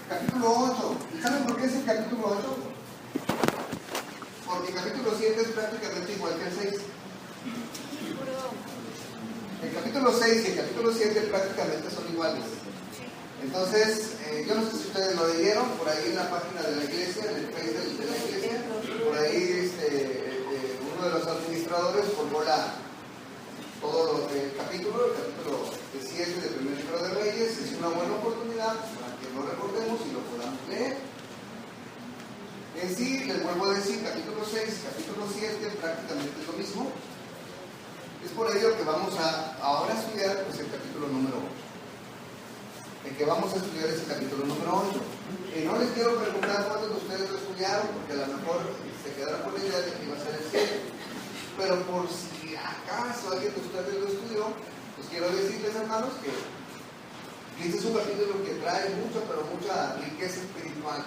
Capítulo 8. ¿Y saben por qué es el capítulo 8? Porque el capítulo 7 es prácticamente igual que el 6. El capítulo 6 y el capítulo 7 prácticamente son iguales. Entonces, yo no sé si ustedes lo leyeron, por ahí en la página de la iglesia, en el Face de la iglesia, por ahí uno de los administradores formó todo el capítulo 7 del primer libro de Reyes. Es una buena oportunidad para que lo recordemos y lo podamos leer. En sí, les vuelvo a decir, capítulo 6 y capítulo 7 prácticamente es lo mismo. Es por ello que vamos a ahora estudiar pues, el capítulo número 8. El que vamos a estudiar es el capítulo número 8. No les quiero preguntar cuántos de ustedes lo estudiaron, porque a lo mejor se quedará con la idea de que iba a ser el 7. Pero por si acaso alguien de ustedes lo estudió, pues quiero decirles, hermanos, que este es un capítulo que trae mucha, pero mucha riqueza espiritual.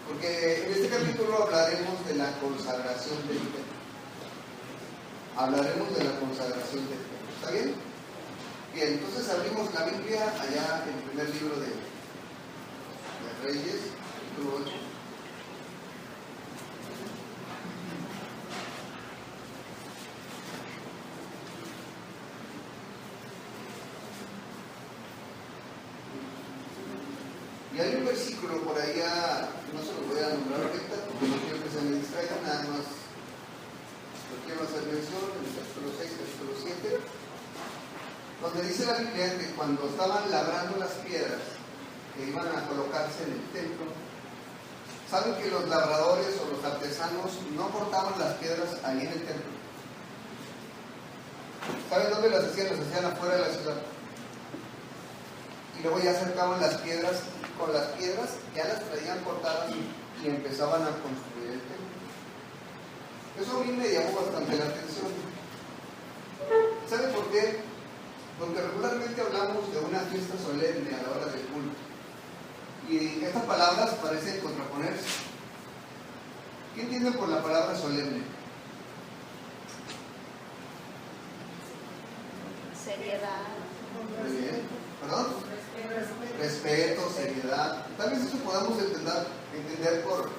Porque en este capítulo hablaremos de la consagración del templo. Hablaremos de la consagración del templo. ¿Está bien? Bien, entonces abrimos la Biblia allá en el primer libro de Reyes, capítulo 8. Y hay un versículo por allá, no se lo voy a nombrar ahorita porque no quiero que se me distraigan, nada más lo quiero hacer mención en el capítulo 6, capítulo 7, donde dice la Biblia que cuando estaban labrando las piedras que iban a colocarse en el templo, saben que los labradores o los artesanos no cortaban las piedras ahí en el templo. ¿Saben dónde las hacían? Las hacían afuera de la ciudad. Y luego ya acercaban las piedras, con las piedras ya las traían cortadas y empezaban a construir el templo. Eso a mí me llamó bastante la atención. ¿Saben por qué? Porque regularmente hablamos de una fiesta solemne a la hora del culto. Y estas palabras parecen contraponerse. ¿Qué entienden por la palabra solemne? Seriedad. Muy bien. ¿Perdón? Respeto, seriedad. Tal vez eso podamos entender por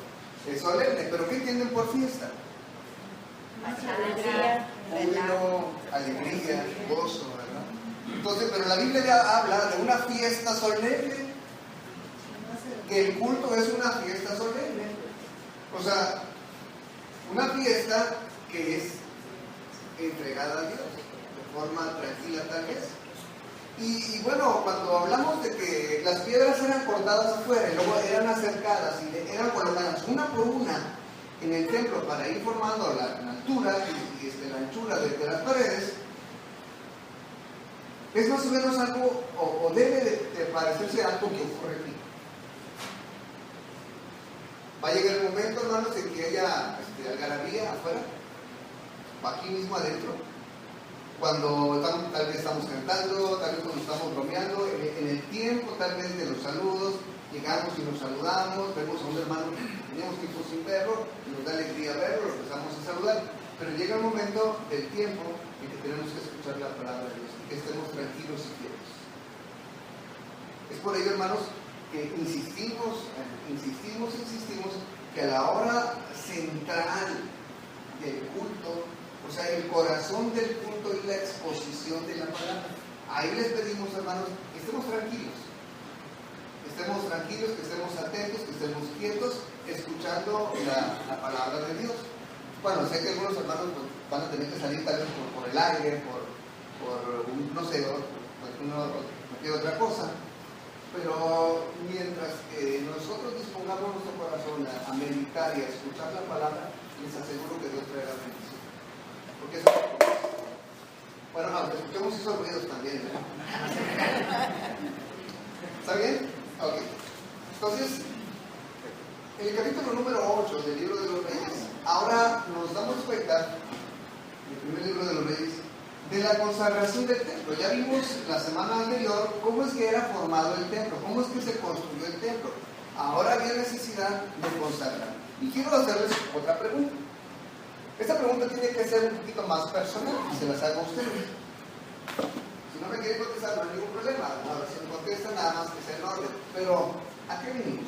solemne, pero ¿qué entienden por fiesta? Alegría. Júbilo, alegría, gozo, ¿verdad? Entonces, pero la Biblia ya habla de una fiesta solemne, que el culto es una fiesta solemne. O sea, una fiesta que es entregada a Dios de forma tranquila tal vez. Y bueno, cuando hablamos de que las piedras eran cortadas afuera y luego eran acercadas y eran colocadas una por una en el templo para ir formando la altura y la anchura de las paredes, es más o menos algo, o debe de parecerse a algo que ocurre aquí. Va a llegar el momento, hermanos, en que haya algarabía afuera, o aquí mismo adentro, cuando tal vez estamos cantando, tal vez cuando estamos bromeando, en el tiempo tal vez de los saludos, llegamos y nos saludamos, vemos a un hermano que teníamos tiempo sin verlo, nos da alegría verlo, lo empezamos a saludar, pero llega el momento del tiempo en que tenemos que escuchar la palabra de Dios y que estemos tranquilos y quietos. Es por ello, hermanos, que insistimos que a la hora central del culto, o sea, el corazón del culto es la exposición de la palabra. Ahí les pedimos, hermanos, que estemos tranquilos, que estemos atentos, que estemos quietos, escuchando la palabra de Dios. Bueno, sé que algunos hermanos pues, van a tener que salir tal vez por el aire, no sé, cualquier otra cosa. Pero mientras que nosotros dispongamos nuestro corazón a meditar y a escuchar la palabra, les aseguro que Dios traerá bendición. Porque eso, bueno, aunque escuchemos esos ruidos también, ¿no? ¿Está bien? Ok. Entonces, en el capítulo número 8 del libro de los Reyes, ahora nos damos cuenta, el primer libro de los Reyes, de la consagración del templo. Ya vimos la semana anterior cómo es que era formado el templo, cómo es que se construyó el templo. Ahora había necesidad de consagrar. Y quiero hacerles otra pregunta. Esta pregunta tiene que ser un poquito más personal y se las hago a ustedes. Si no me quieren contestar, no hay ningún problema. Ahora sí, protesta nada más que sea en orden. Pero, ¿a qué venimos?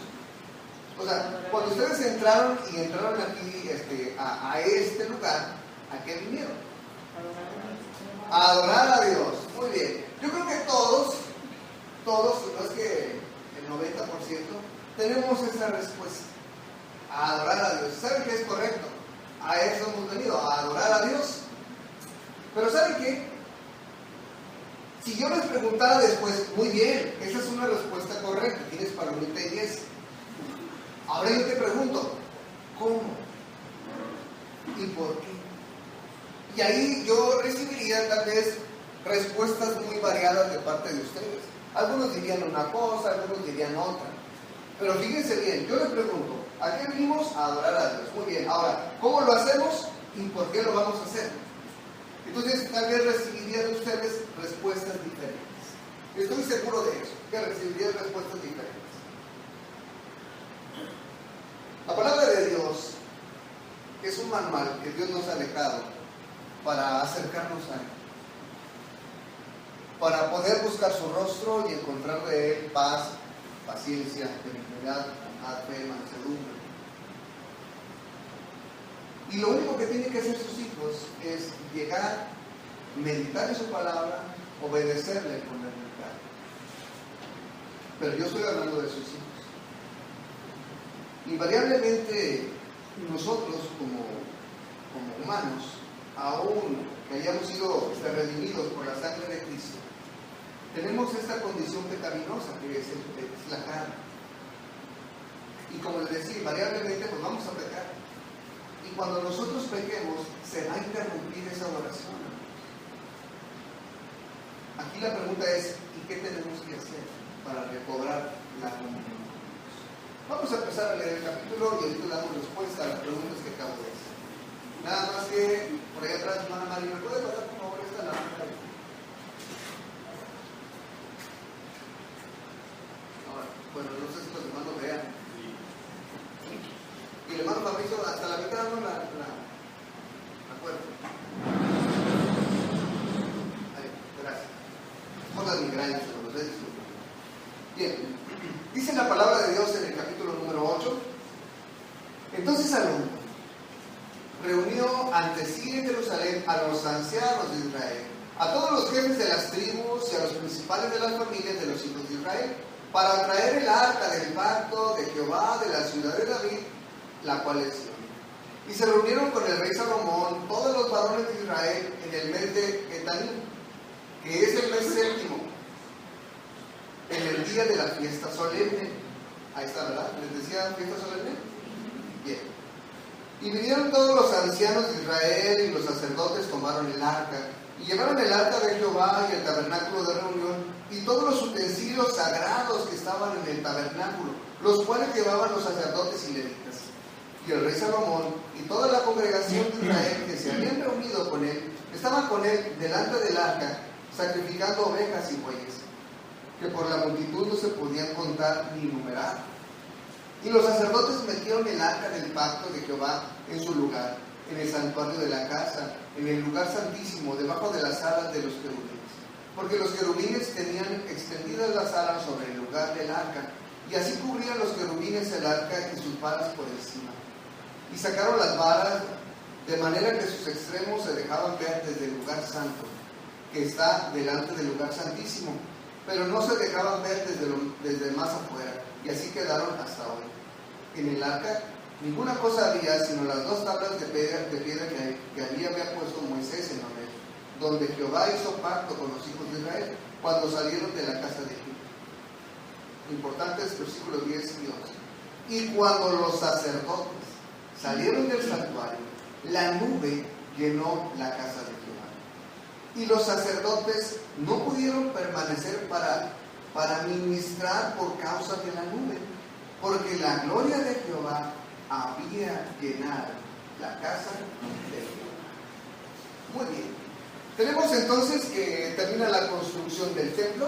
O sea, cuando ustedes entraron aquí a este lugar, ¿a qué vinieron? A adorar a Dios. Muy bien. Yo creo que todos, no es que el 90%, tenemos esa respuesta. A adorar a Dios. ¿Saben qué es correcto? A eso hemos venido, a adorar a Dios. Pero ¿saben qué? Si yo les preguntara después, muy bien, esa es una respuesta correcta, tienes palomita y 10. Ahora yo te pregunto, ¿cómo? ¿Y por qué? Y ahí yo recibiría tal vez respuestas muy variadas de parte de ustedes. Algunos dirían una cosa, algunos dirían otra. Pero fíjense bien, yo les pregunto, ¿a qué venimos? A adorar a Dios. Muy bien, ahora, ¿cómo lo hacemos y por qué lo vamos a hacer? Entonces, tal vez recibiría de ustedes respuestas diferentes. Estoy seguro de eso, que recibiría respuestas diferentes. La palabra de Dios es un manual que Dios nos ha dejado para acercarnos a Él, para poder buscar su rostro y encontrar de Él paz, paciencia, benignidad, fe, mansedumbre. Y lo único que tienen que hacer sus hijos es llegar, meditar en su palabra, obedecerle con la humildad. Pero yo estoy hablando de sus hijos. Invariablemente nosotros como humanos, aún que hayamos sido redimidos por la sangre de Cristo, tenemos esta condición pecaminosa que es la carne. Y como les decía, invariablemente pues vamos a pecar. Y cuando nosotros pequemos, se va a interrumpir esa oración. Aquí la pregunta es, ¿y qué tenemos que hacer para recobrar la comunión? Vamos a empezar a leer el capítulo y ahorita damos respuesta a las preguntas que acabo de hacer. Nada más que, por ahí atrás, hermana María, ¿me puede pasar por favor esta lámpara? Bueno, no sé si los hermanos vean. Y el hermano Fabricio, hasta la mitad no la acuerdo. Ahí, gracias. Son las migrañas, hermanos, disculpen. Bien, dice la palabra de Dios en el capítulo número 8. Entonces Salomón reunió ante sí en Jerusalén a los ancianos de Israel, a todos los jefes de las tribus y a los principales de las familias de los hijos de Israel, para traer el arca del pacto de Jehová de la ciudad de David, la cual es Sión. Y se reunieron con el rey Salomón todos los varones de Israel en el mes de Etanim, que es el mes séptimo, en el día de la fiesta solemne. Ahí está, ¿verdad? ¿Les decía fiesta solemne? Bien. Y vinieron todos los ancianos de Israel y los sacerdotes tomaron el arca, y llevaron el arca de Jehová y el tabernáculo de reunión, y todos los utensilios sagrados que estaban en el tabernáculo, los cuales llevaban los sacerdotes y levitas. Y el rey Salomón y toda la congregación de Israel que se habían reunido con él, estaban con él delante del arca, sacrificando ovejas y bueyes, que por la multitud no se podían contar ni numerar. Y los sacerdotes metieron el arca del pacto de Jehová en su lugar, en el santuario de la casa, en el lugar santísimo, debajo de las alas de los querubines. Porque los querubines tenían extendidas las alas sobre el lugar del arca, y así cubrían los querubines el arca y sus varas por encima. Y sacaron las varas de manera que sus extremos se dejaban ver desde el lugar santo, que está delante del lugar santísimo, pero no se dejaban ver desde más afuera, y así quedaron hasta hoy. En el arca ninguna cosa había sino las dos tablas de piedra que había puesto Moisés en Horeb, donde Jehová hizo pacto con los hijos de Israel cuando salieron de la casa de Egipto. Importantes versículos 10 y 11. Y cuando los sacerdotes salieron del santuario, la nube llenó la casa de Jehová. Y los sacerdotes no pudieron permanecer para ministrar por causa de la nube, porque la gloria de Jehová había llenado la casa de Jehová. Muy bien. Tenemos entonces que termina la construcción del templo,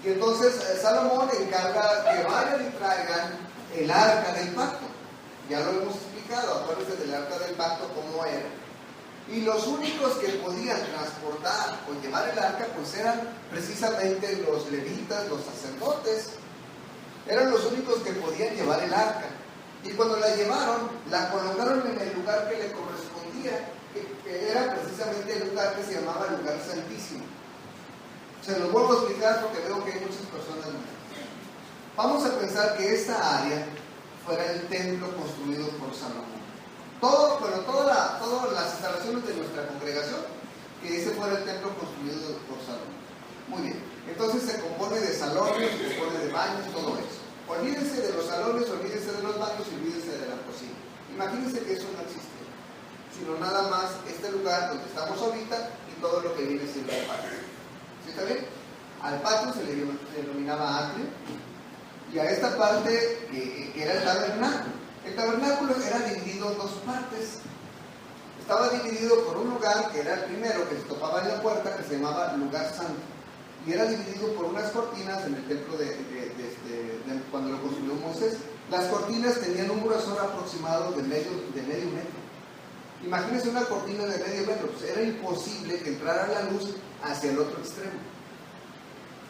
y entonces Salomón encarga que vayan y traigan el arca del pacto. Ya lo hemos explicado, acuérdense del arca del pacto cómo era. Y los únicos que podían transportar o llevar el arca, pues eran precisamente los levitas, los sacerdotes. Eran los únicos que podían llevar el arca. Y cuando la llevaron, la colocaron en el lugar que le correspondía, que era precisamente el lugar que se llamaba el lugar santísimo. Se los vuelvo a explicar porque veo que hay muchas personas nuevas. Vamos a pensar que esta área fuera el templo construido por Salomón. Todas las instalaciones de nuestra congregación, que ese fuera el templo construido por Salomón. Muy bien, entonces se compone de salones, se compone de baños, todo eso. Olvídense de los salones, olvídense de los baños y olvídense de la cocina. Imagínense que eso no existe, sino nada más este lugar donde estamos ahorita y todo lo que viene siendo el patio. ¿Sí está bien? Al patio se le denominaba atrio, y a esta parte que era el tabernáculo. El tabernáculo era dividido en dos partes. Estaba dividido por un lugar que era el primero, que se topaba en la puerta, que se llamaba lugar santo. Y era dividido por unas cortinas en el templo cuando lo construyó Moisés. Las cortinas tenían un grosor aproximado de medio metro. Imagínense una cortina de medio metro, pues era imposible que entrara la luz hacia el otro extremo.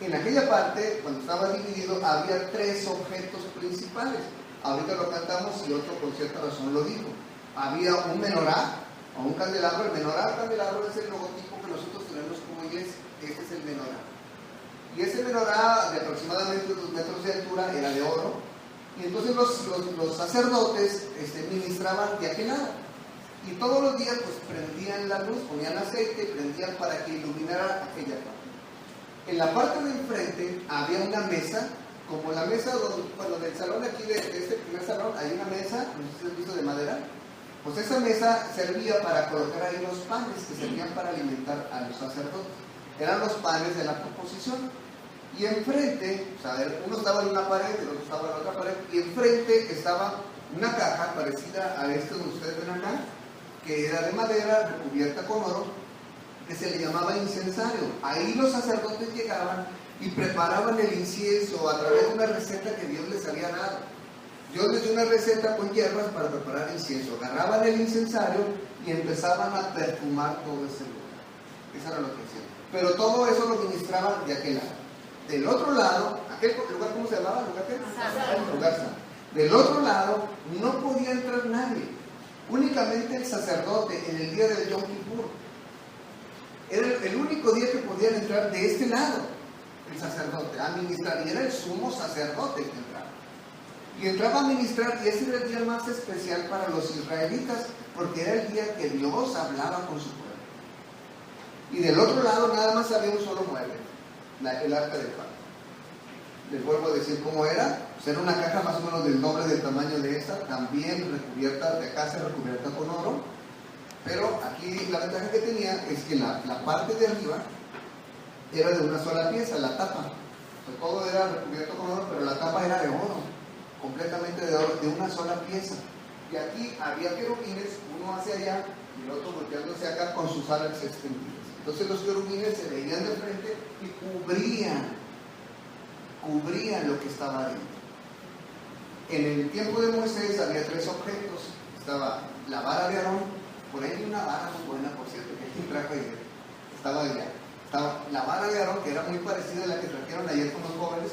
En aquella parte, cuando estaba dividido, había tres objetos principales. Ahorita lo cantamos y otro por cierta razón lo dijo. Había un menorá o un candelabro. El menorá o candelabro es el logotipo que nosotros tenemos como iglesia. Este es el menorá. Y ese menorá de aproximadamente 2 metros de altura era de oro. Y entonces los sacerdotes ministraban de aquel lado. Y todos los días pues prendían la luz, ponían aceite y prendían para que iluminara aquella parte. En la parte de enfrente había una mesa, como la mesa del salón aquí de este primer salón, hay una mesa, no sé si has visto, de madera. Pues esa mesa servía para colocar ahí los panes que servían para alimentar a los sacerdotes. Eran los panes de la proposición. Y enfrente, o sea, uno estaba en una pared, el otro estaba en la otra pared, y enfrente estaba una caja parecida a esta que ustedes ven acá, que era de madera recubierta con oro, que se le llamaba incensario. Ahí los sacerdotes llegaban y preparaban el incienso a través de una receta que Dios les había dado. Dios les dio una receta con hierbas para preparar incienso. Agarraban el incensario y empezaban a perfumar todo ese lugar. Eso era lo que hacían. Pero todo eso lo ministraban de aquel lado. Del otro lado, ¿aquel lugar cómo se llamaba? ¿Lugar qué? Lugar santo. Del otro lado no podía entrar nadie. Únicamente el sacerdote en el día del Yom Kippur. Era el único día que podían entrar de este lado, el sacerdote, a ministrar. Y era el sumo sacerdote que entraba. Y entraba a ministrar, y ese era el día más especial para los israelitas, porque era el día que Dios hablaba con su pueblo. Y del otro lado nada más había un solo mueble, el arca del pacto. Les vuelvo a decir cómo era. Pues era una caja más o menos del doble del tamaño de esta, también recubierta, de casa recubierta con oro. Pero aquí la ventaja que tenía es que la parte de arriba era de una sola pieza, la tapa. O sea, todo era recubierto con oro, pero la tapa era de oro, completamente de oro, de una sola pieza. Y aquí había querubines, uno hacia allá y el otro volteándose acá con sus alas extendidas. Entonces los querubines se veían de frente y cubrían lo que estaba adentro. En el tiempo de Moisés había tres objetos. Estaba la vara de Aarón. Por ahí hay una vara muy buena, por cierto, que aquí trajo ayer. Estaba allá. Estaba la vara de Aarón, que era muy parecida a la que trajeron ayer con los jóvenes.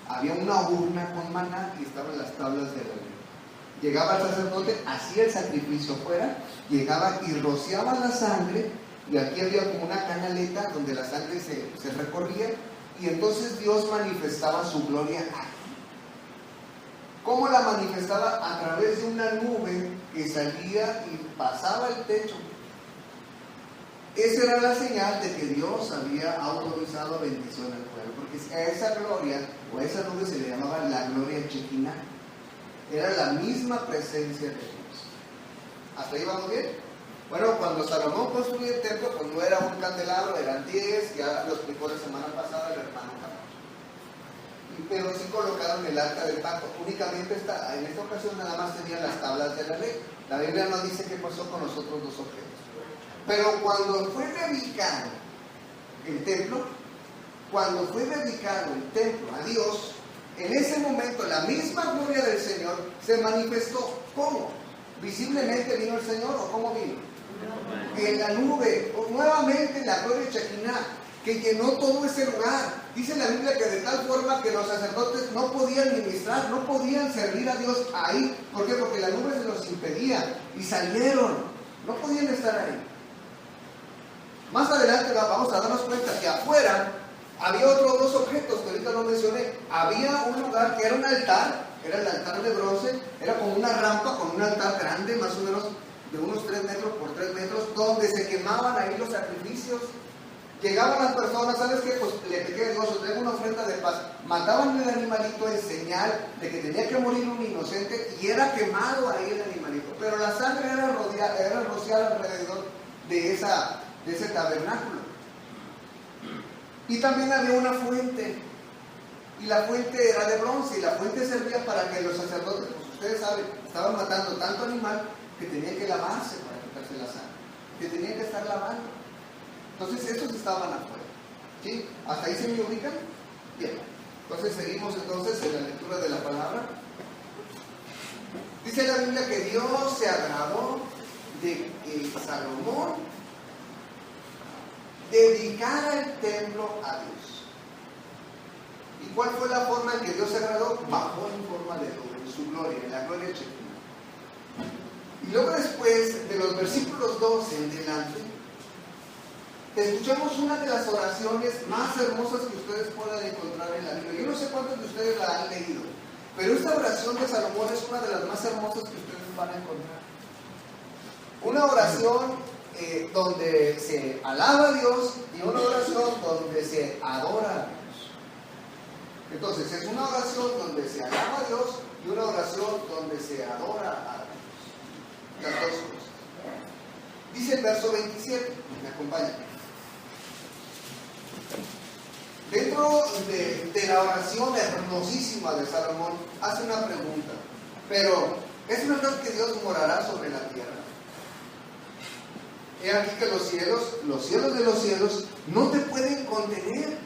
Había una urna con maná y estaban las tablas de la ley. Llegaba el sacerdote, hacía el sacrificio fuera, llegaba y rociaba la sangre, y aquí había como una canaleta donde la sangre se recorría, y entonces Dios manifestaba su gloria aquí. ¿Cómo la manifestaba? A través de una nube que salía y pasaba el techo. Esa era la señal de que Dios había autorizado bendición al pueblo, porque a esa gloria o a esa nube se le llamaba la gloria Shekinah. Era la misma presencia de Dios. ¿Hasta ahí vamos bien? Bueno, cuando Salomón construyó el templo, pues no era un candelabro, eran 10, ya lo explicó la semana pasada el hermano Carlos. Pero sí colocaron el arca del pacto. Únicamente en esta ocasión nada más tenían las tablas de la ley. La Biblia no dice qué pasó con los otros dos objetos. Pero cuando fue dedicado el templo a Dios, en ese momento la misma gloria del Señor se manifestó. ¿Cómo? ¿Visiblemente vino el Señor o cómo vino? En la nube, o nuevamente en la gloria de Shekinah, que llenó todo ese lugar. Dice la Biblia que de tal forma que los sacerdotes no podían ministrar, no podían servir a Dios ahí. ¿Por qué? Porque la nube se los impedía y salieron. No podían estar ahí. Más adelante vamos a darnos cuenta que afuera había otros dos objetos que ahorita no mencioné. Había un lugar que era un altar, era el altar de bronce, era como una rampa con un altar grande, más o menos de unos 3 metros por 3 metros, donde se quemaban ahí los sacrificios. Llegaban las personas, ¿sabes qué? Pues le pedían a Dios, os traigo una ofrenda de paz. Mataban el animalito en señal de que tenía que morir un inocente y era quemado ahí el animalito. Pero la sangre era rociada alrededor de ese tabernáculo. Y también había una fuente. Y la fuente era de bronce. Y la fuente servía para que los sacerdotes, pues ustedes saben, estaban matando tanto animal que tenían que lavarse para quitarse la sangre. Que tenían que estar lavando. Entonces estos estaban afuera. ¿Sí? ¿Hasta ahí se me ubican? Bien. Entonces seguimos entonces en la lectura de la palabra. Dice la Biblia que Dios se agradó de que Salomón dedicara el templo a Dios. ¿Y cuál fue la forma en que Dios se agradó? Bajó en forma de nube, en su gloria, en la gloria de Shekinah. Y luego después de los versículos 12 en delante, escuchamos una de las oraciones más hermosas que ustedes puedan encontrar en la Biblia. Yo no sé cuántos de ustedes la han leído, pero esta oración de Salomón es una de las más hermosas que ustedes van a encontrar. Una oración donde se alaba a Dios y una oración donde se adora a Dios. Entonces, es una oración donde se alaba a Dios y una oración donde se adora a Dios. Las dos cosas. Dice el verso 27, me acompaña. Dentro de la oración hermosísima de Salomón, hace una pregunta. Pero, ¿es verdad que Dios morará sobre la tierra? He aquí que los cielos de los cielos, no te pueden contener.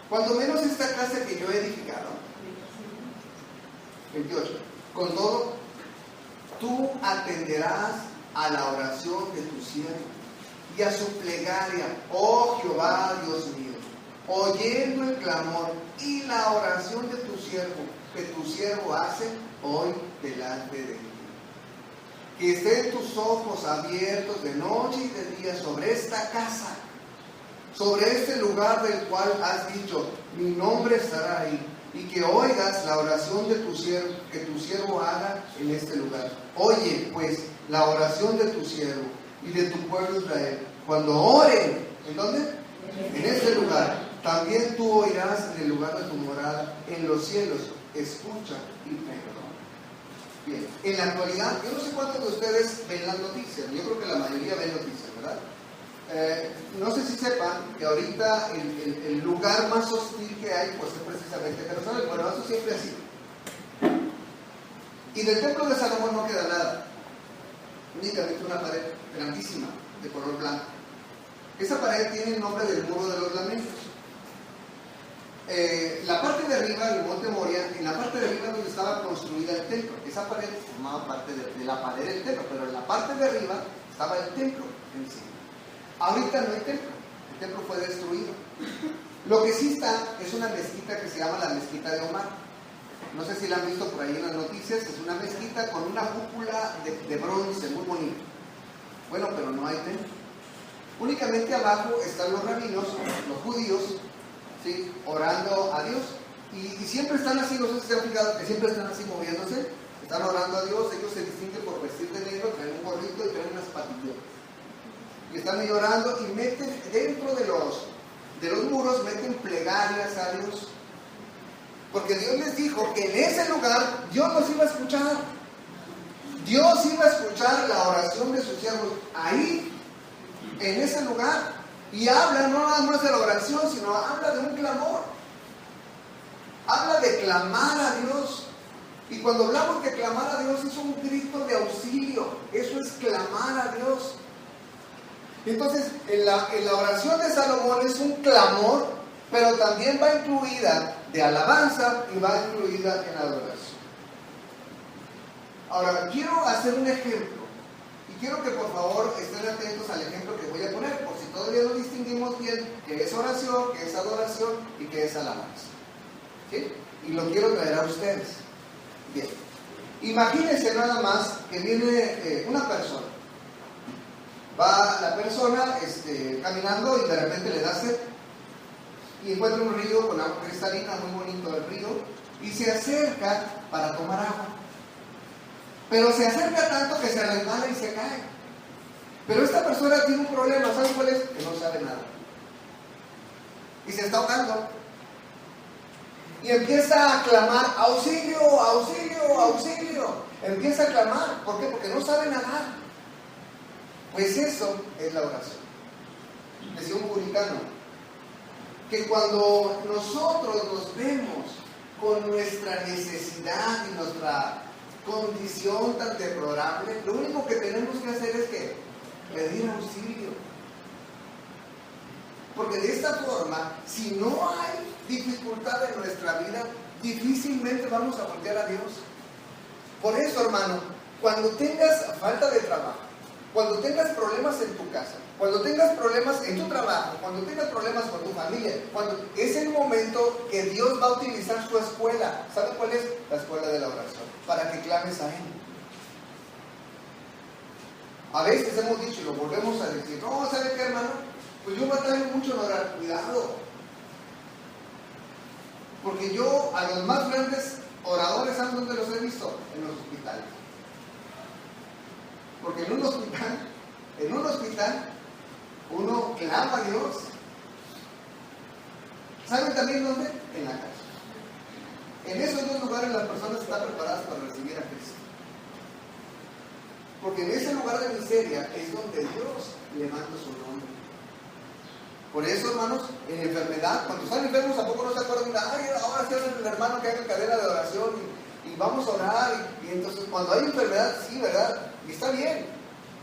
Cuando menos esta casa que yo he edificado. 28. Con todo, tú atenderás a la oración de tu siervo y a su plegaria, oh Jehová, Dios mío, oyendo el clamor y la oración de tu siervo, que tu siervo hace hoy delante de ti. Que estén tus ojos abiertos de noche y de día sobre esta casa, sobre este lugar del cual has dicho, mi nombre estará ahí, y que oigas la oración de tu siervo, que tu siervo haga en este lugar. Oye, pues, la oración de tu siervo y de tu pueblo Israel, cuando oren, ¿en dónde? En este lugar. También tú oirás en el lugar de tu morada, en los cielos. Escucha y perdona. Bien, en la actualidad, yo no sé cuántos de ustedes ven las noticias. Yo creo que la mayoría ven noticias, ¿verdad? No sé si sepan que ahorita el lugar más hostil que hay, pues es precisamente Jerusalén. Bueno, eso siempre ha sido. Y del templo de Salomón no queda nada. Únicamente una pared grandísima, de color blanco. Esa pared tiene el nombre del Muro de los Lamentos. La parte de arriba, el monte Moria, en la parte de arriba donde estaba construida el templo, esa pared formaba parte de la pared del templo, pero en la parte de arriba estaba el templo en sí. Ahorita no hay templo, el templo fue destruido. Lo que sí está es una mezquita que se llama la Mezquita de Omar. No sé si la han visto por ahí en las noticias, es una mezquita con una cúpula de bronce muy bonita. Bueno, pero no hay templo. Únicamente abajo están los rabinos, los judíos, ¿sí?, orando a Dios. Y siempre están así, no sé si se han fijado que siempre están así moviéndose, están orando a Dios. Ellos se distinguen por vestir de negro, traen un gorrito y traen unas patillas. Y están ahí orando y meten dentro de los muros, meten plegarias a Dios. Porque Dios les dijo que en ese lugar Dios los iba a escuchar. Dios iba a escuchar la oración de sus siervos ahí, en ese lugar. Y habla no nada más de la oración, sino habla de un clamor. Habla de clamar a Dios. Y cuando hablamos de clamar a Dios, es un grito de auxilio. Eso es clamar a Dios. Entonces, en la oración de Salomón es un clamor, pero también va incluida de alabanza y va incluida en adoración. Ahora, quiero hacer un ejemplo Y quiero que por favor estén atentos al ejemplo que voy a poner, por si todavía no distinguimos bien qué es oración, qué es adoración y qué es alabanza. ¿Sí? Y lo quiero traer a ustedes. Bien. Imagínense nada más que viene una persona. Va la persona caminando y de repente le da sed. Y encuentra un río con agua cristalina, muy bonito el río, y se acerca para tomar agua. Pero se acerca tanto que se resbala y se cae. Pero esta persona tiene un problema, ¿saben cuál es? Que no sabe nada. Y se está ahogando. Y empieza a clamar, auxilio, auxilio, auxilio. Empieza a clamar. ¿Por qué? Porque no sabe nadar. Pues eso es la oración. Decía un puritano, que cuando nosotros nos vemos con nuestra necesidad y nuestra condición tan deplorable, lo único que tenemos que hacer es que pedir auxilio. Porque de esta forma, si no hay dificultad en nuestra vida, difícilmente vamos a voltear a Dios. Por eso, hermano, cuando tengas falta de trabajo, cuando tengas problemas en tu casa, cuando tengas problemas en tu trabajo, cuando tengas problemas con tu familia, es el momento que Dios va a utilizar su escuela. ¿Sabe cuál es? La escuela de la oración, para que clames a Él. A veces hemos dicho y lo volvemos a decir, no, ¿sabe qué, hermano? Pues yo batallo mucho en orar, cuidado. Porque yo a los más grandes oradores, ¿saben dónde los he visto? En los hospitales. Porque en un hospital, uno clama a Dios. ¿Saben también dónde? En la casa. En esos dos lugares las personas están preparadas para recibir a Cristo. Porque en ese lugar de miseria es donde Dios levanta su nombre. Por eso, hermanos, en enfermedad, cuando están enfermos, ¿a poco no se acuerdan? Ay, ahora sí el hermano que haga cadena de oración y vamos a orar. Y entonces, cuando hay enfermedad, sí, ¿verdad? Y está bien.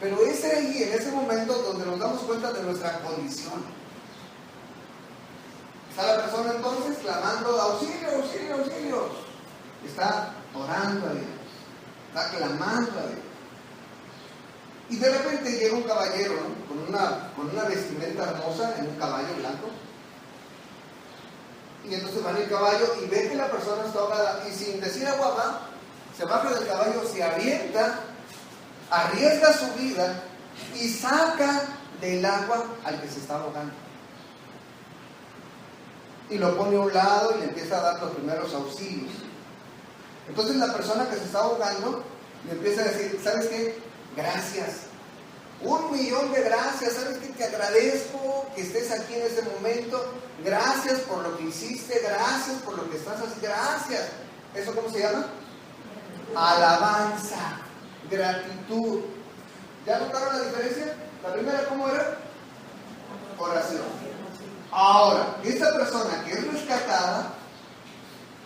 Pero es ahí, en ese momento, donde nos damos cuenta de nuestra condición. Está la persona entonces clamando, auxilio, auxilio, auxilio. Está orando a Dios. Está clamando a Dios. Y de repente llega un caballero, ¿no? con una vestimenta hermosa en un caballo blanco. Y entonces va en el caballo y ve que la persona está ahogada. Y sin decir agua va, se baja del caballo, se avienta, arriesga su vida y saca del agua al que se está ahogando. Y lo pone a un lado y le empieza a dar los primeros auxilios. Entonces la persona que se está ahogando le empieza a decir, ¿sabes qué? Gracias. 1,000,000 de gracias. ¿Sabes qué? Te agradezco que estés aquí en este momento. Gracias por lo que hiciste. Gracias por lo que estás haciendo. Gracias. ¿Eso cómo se llama? Alabanza. Gratitud. ¿Ya notaron la diferencia? La primera, ¿cómo era? Oración. Ahora, esta persona que es rescatada,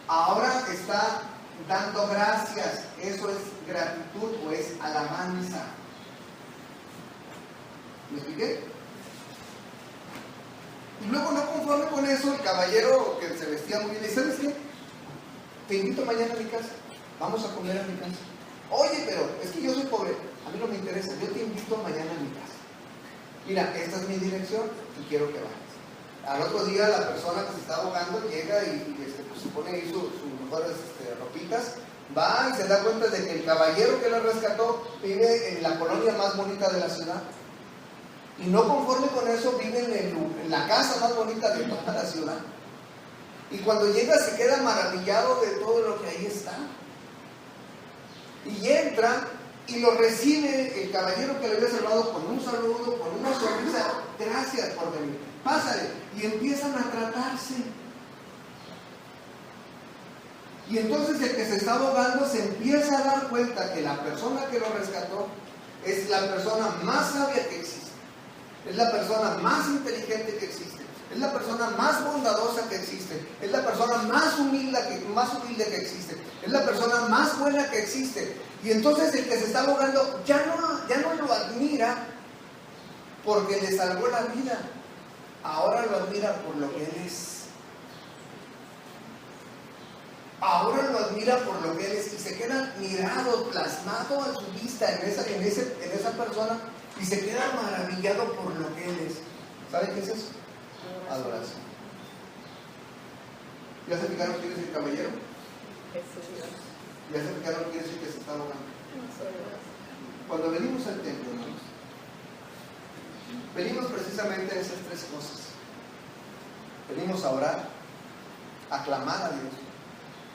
ahora está dando gracias. Eso es gratitud o es alabanza. ¿Me expliqué? Y luego, no conforme con eso, el caballero que se vestía muy bien dice, ¿sabes qué? Te invito mañana a mi casa. Vamos a comer a mi casa. Oye, pero es que yo soy pobre. A mí no me interesa. Yo te invito mañana a mi casa. Mira, esta es mi dirección y quiero que vayas. Al otro día la persona que se está ahogando llega y pues, se pone ahí sus mejores ropitas, va y se da cuenta de que el caballero que la rescató vive en la colonia más bonita de la ciudad. Y no conforme con eso, vive en la casa más bonita de toda la ciudad. Y cuando llega se queda maravillado de todo lo que ahí está. Y entra y lo recibe el caballero que le había salvado con un saludo, con una sonrisa. Gracias por venir. Pásale. Y empiezan a tratarse. Y entonces el que se está ahogando se empieza a dar cuenta que la persona que lo rescató es la persona más sabia que existe. Es la persona más inteligente que existe. Es la persona más bondadosa que existe. Es la persona más humilde que existe. Es la persona más buena que existe. Y entonces el que se está ahogando ya no lo admira porque le salvó la vida. Ahora lo admira por lo que él es. Ahora lo admira por lo que Él es y se queda mirado, plasmado a su vista en esa persona y se queda maravillado por lo que Él es. ¿Sabe qué es eso? Adoración. ¿Ya se fijaron quién es el caballero? ¿Ya se fijaron quién es el que se está ahogando? Cuando venimos al templo, hermanos, venimos precisamente a esas tres cosas. Venimos a orar, a clamar a Dios.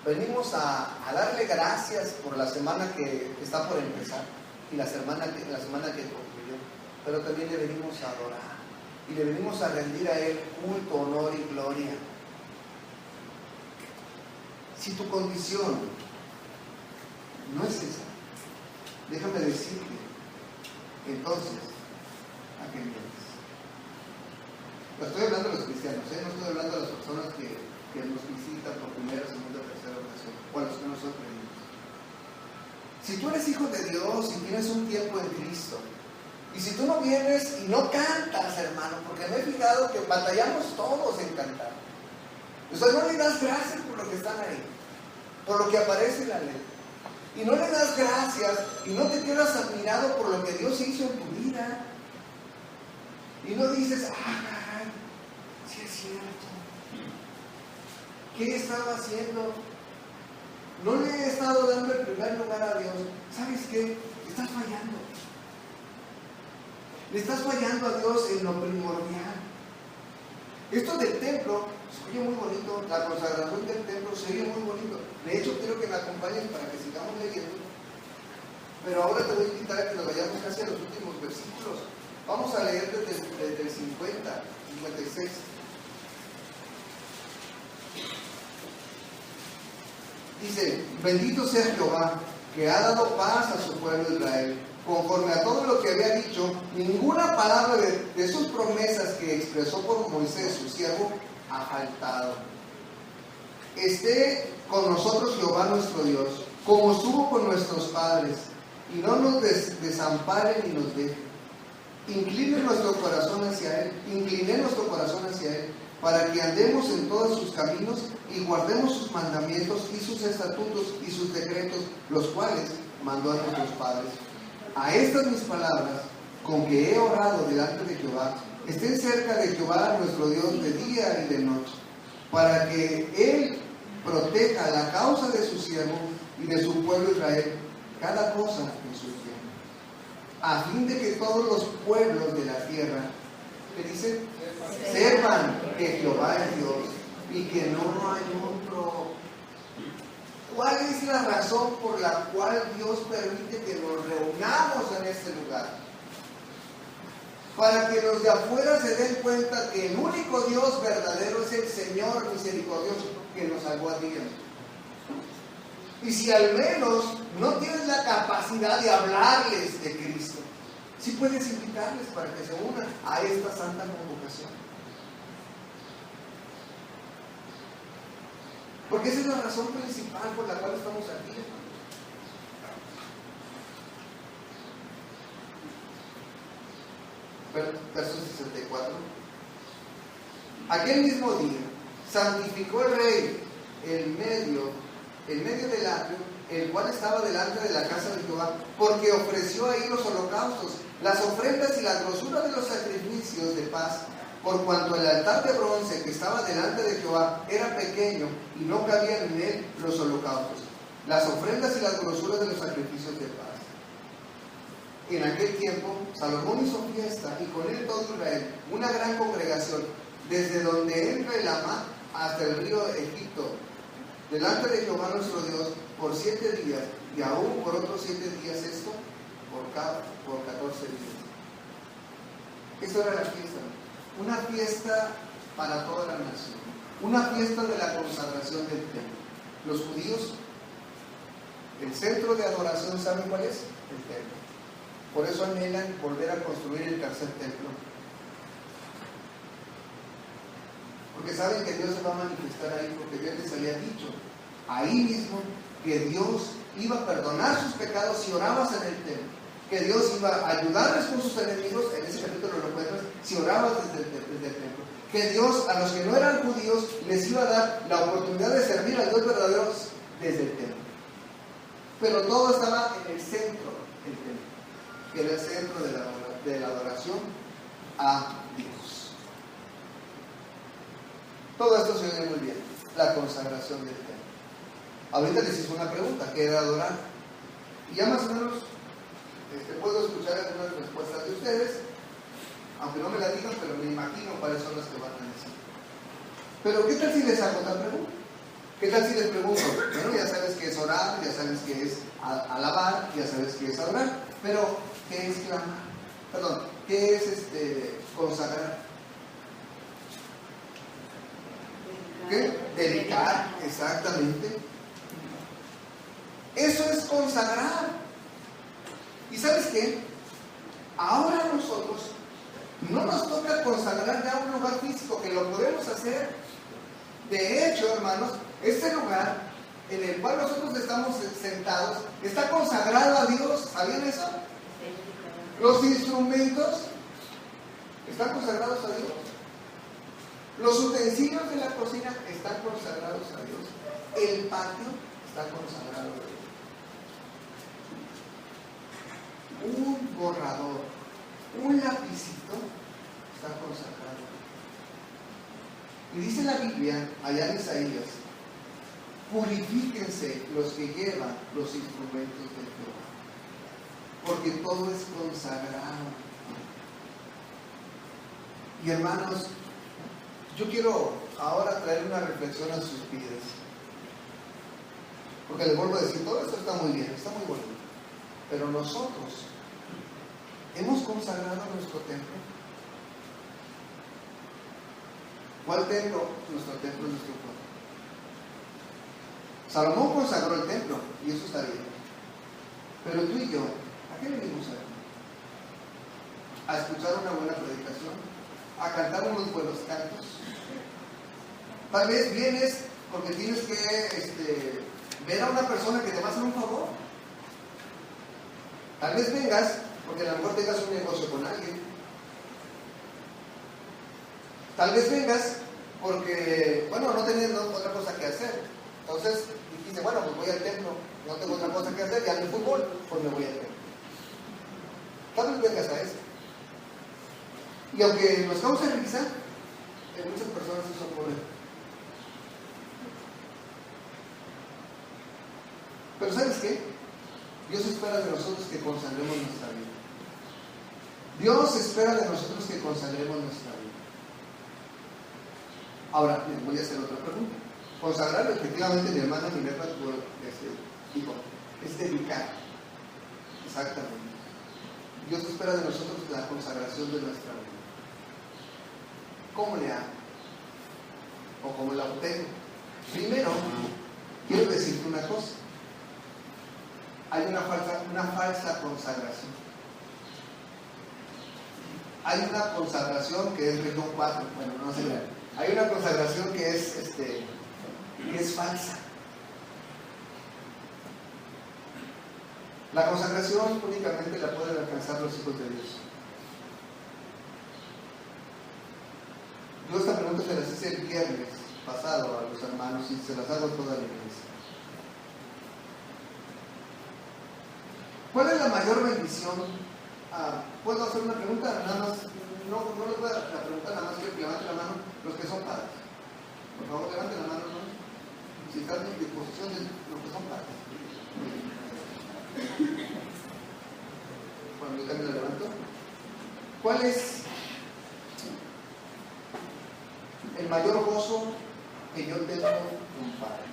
Venimos a darle gracias por la semana que está por empezar y la semana que concluyó. Pero también le venimos a adorar y le venimos a rendir a Él culto, honor y gloria. Si tu condición no es esa, déjame decirte, entonces, ¿a qué vienes? No estoy hablando de los cristianos, no estoy hablando de las personas que nos visitan por primera, segunda, tercera ocasión, o a los que no son creyentes. Si tú eres hijo de Dios y tienes un tiempo en Cristo, y si tú no vienes y no cantas, hermano, porque me he fijado que batallamos todos en cantar. O sea, no le das gracias por lo que están ahí, por lo que aparece en la ley. Y no le das gracias y no te quedas admirado por lo que Dios hizo en tu vida. Y no dices, caray, sí es cierto. ¿Qué he estado haciendo? No le he estado dando el primer lugar a Dios. ¿Sabes qué? Estás fallando. Le estás fallando a Dios en lo primordial. Esto del templo se oye muy bonito, la consagración del templo se oye muy bonito. De hecho, quiero que me acompañen para que sigamos leyendo. Pero ahora te voy a invitar a que nos vayamos casi a los últimos versículos. Vamos a leer desde el 50, 56. Dice: bendito sea Jehová, que ha dado paz a su pueblo Israel. Conforme a todo lo que había dicho, ninguna palabra de sus promesas que expresó por Moisés, su siervo, ha faltado. Esté con nosotros Jehová nuestro Dios, como estuvo con nuestros padres, y no nos desampare ni nos deje. Incline nuestro corazón hacia Él, para que andemos en todos sus caminos y guardemos sus mandamientos y sus estatutos y sus decretos, los cuales mandó a nuestros padres. A estas mis palabras, con que he orado delante de Jehová, estén cerca de Jehová nuestro Dios de día y de noche, para que Él proteja la causa de su siervo y de su pueblo Israel, cada cosa en su tiempo, a fin de que todos los pueblos de la tierra, ¿qué dice? Sepan que Jehová es Dios y que no hay otro. ¿Cuál es la razón por la cual Dios permite que nos reunamos en este lugar? Para que los de afuera se den cuenta que el único Dios verdadero es el Señor misericordioso que nos salvó a ti. Y si al menos no tienes la capacidad de hablarles de Cristo, sí puedes invitarles para que se unan a esta santa convocación. Porque esa es la razón principal por la cual estamos aquí. Verso 64. Aquel mismo día santificó el rey el medio del atrio, el cual estaba delante de la casa de Jehová, porque ofreció ahí los holocaustos, las ofrendas y la grosura de los sacrificios de paz, por cuanto el altar de bronce que estaba delante de Jehová era pequeño y no cabían en él los holocaustos, las ofrendas y las grosuras de los sacrificios de paz. En aquel tiempo Salomón hizo fiesta y con él todo Israel, una gran congregación, desde donde entra el Amá hasta el río Egipto, delante de Jehová nuestro Dios por 7 días, y aún por otros 7 días esto, por 14 días. Eso era la fiesta. Una fiesta para toda la nación, una fiesta de la consagración del templo. Los judíos, el centro de adoración, ¿saben cuál es? El templo. Por eso anhelan volver a construir el tercer templo. Porque saben que Dios se va a manifestar ahí, porque Dios les había dicho ahí mismo que Dios iba a perdonar sus pecados si orabas en el templo. Que Dios iba a ayudarles con sus enemigos, en ese capítulo lo encuentras, si orabas desde el templo. Que Dios a los que no eran judíos les iba a dar la oportunidad de servir al Dios verdadero desde el templo. Pero todo estaba en el centro del templo, que era el centro de la adoración a Dios. Todo esto se ve muy bien, la consagración del templo. Ahorita les hice una pregunta, ¿qué era adorar? Y ya más o menos puedo escuchar algunas respuestas de ustedes, aunque no me la digan, pero me imagino cuáles son las que van a decir. Pero ¿qué tal si les hago otra pregunta? ¿Qué tal si les pregunto? Bueno, ya sabes que es orar, ya sabes que es alabar, ya sabes que es adorar, pero ¿qué es clamar? Perdón, ¿qué es consagrar? ¿Qué? Dedicar, exactamente. Eso es consagrar. ¿Y sabes qué? Ahora nosotros no nos toca consagrar ya un lugar físico, que lo podemos hacer. De hecho, hermanos, este lugar en el cual nosotros estamos sentados está consagrado a Dios. ¿Sabían eso? Los instrumentos están consagrados a Dios. Los utensilios de la cocina están consagrados a Dios. El patio está consagrado a Dios. Un borrador, un lapicito está consagrado. Y dice la Biblia, allá en Isaías, purifíquense los que llevan los instrumentos de Jehová, porque todo es consagrado. Y hermanos, yo quiero ahora traer una reflexión a sus vidas, porque les vuelvo a decir, todo esto está muy bien, está muy bonito, pero nosotros hemos consagrado nuestro templo. ¿Cuál templo? Nuestro templo es nuestro cuerpo. Salomón consagró el templo, y eso está bien. Pero tú y yo, ¿a qué venimos a escuchar una buena predicación? ¿A cantar unos buenos cantos? Tal vez vienes porque tienes que ver a una persona que te va a hacer un favor. Tal vez vengas porque a lo mejor tengas un negocio con alguien. Tal vez vengas porque, bueno, no teniendo otra cosa que hacer. Entonces dijiste, bueno, pues voy al templo, no tengo otra cosa que hacer, ya en el fútbol, pues me voy al templo. Tal vez vengas a eso. Y aunque nos cause risa, en muchas personas eso ocurre. Pero ¿sabes qué? Dios espera de nosotros que consagremos nuestra vida. Dios espera de nosotros que consagremos nuestra vida. Ahora, les voy a hacer otra pregunta. Consagrar, efectivamente, mi hermana Minerva dijo, es dedicar. Exactamente. Dios espera de nosotros la consagración de nuestra vida. ¿Cómo le hago? ¿O cómo la obtengo? Primero, quiero decirte una cosa. Hay una falsa consagración. Hay una consagración que es región 4, bueno, no sé. Hay una consagración que es falsa. La consagración únicamente la pueden alcanzar los hijos de Dios. Yo esta pregunta se las hice el viernes pasado a los hermanos y se las hago a toda la iglesia. ¿Cuál es la mayor bendición? ¿Puedo hacer una pregunta? Nada más, no les voy a preguntar, nada más quiero que levanten la mano los que son padres. Por favor, levanten la mano, ¿no? Si están en disposición de los que son padres. Bueno, yo también la levanto. ¿Cuál es el mayor gozo que yo tengo como padre?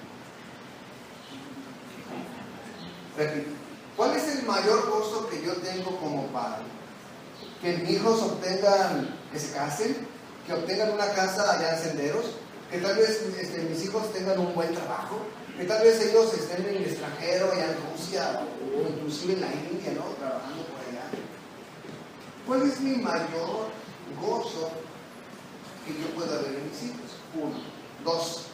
Repito. ¿Cuál es el mayor gozo que yo tengo como padre? Que mis hijos obtengan, que se casen, que obtengan una casa allá en Senderos, que tal vez mis hijos tengan un buen trabajo, que tal vez ellos estén en el extranjero, allá en Rusia, o inclusive en la India, ¿no? Trabajando por allá. ¿Cuál es mi mayor gozo que yo pueda ver en mis hijos? 1. 2.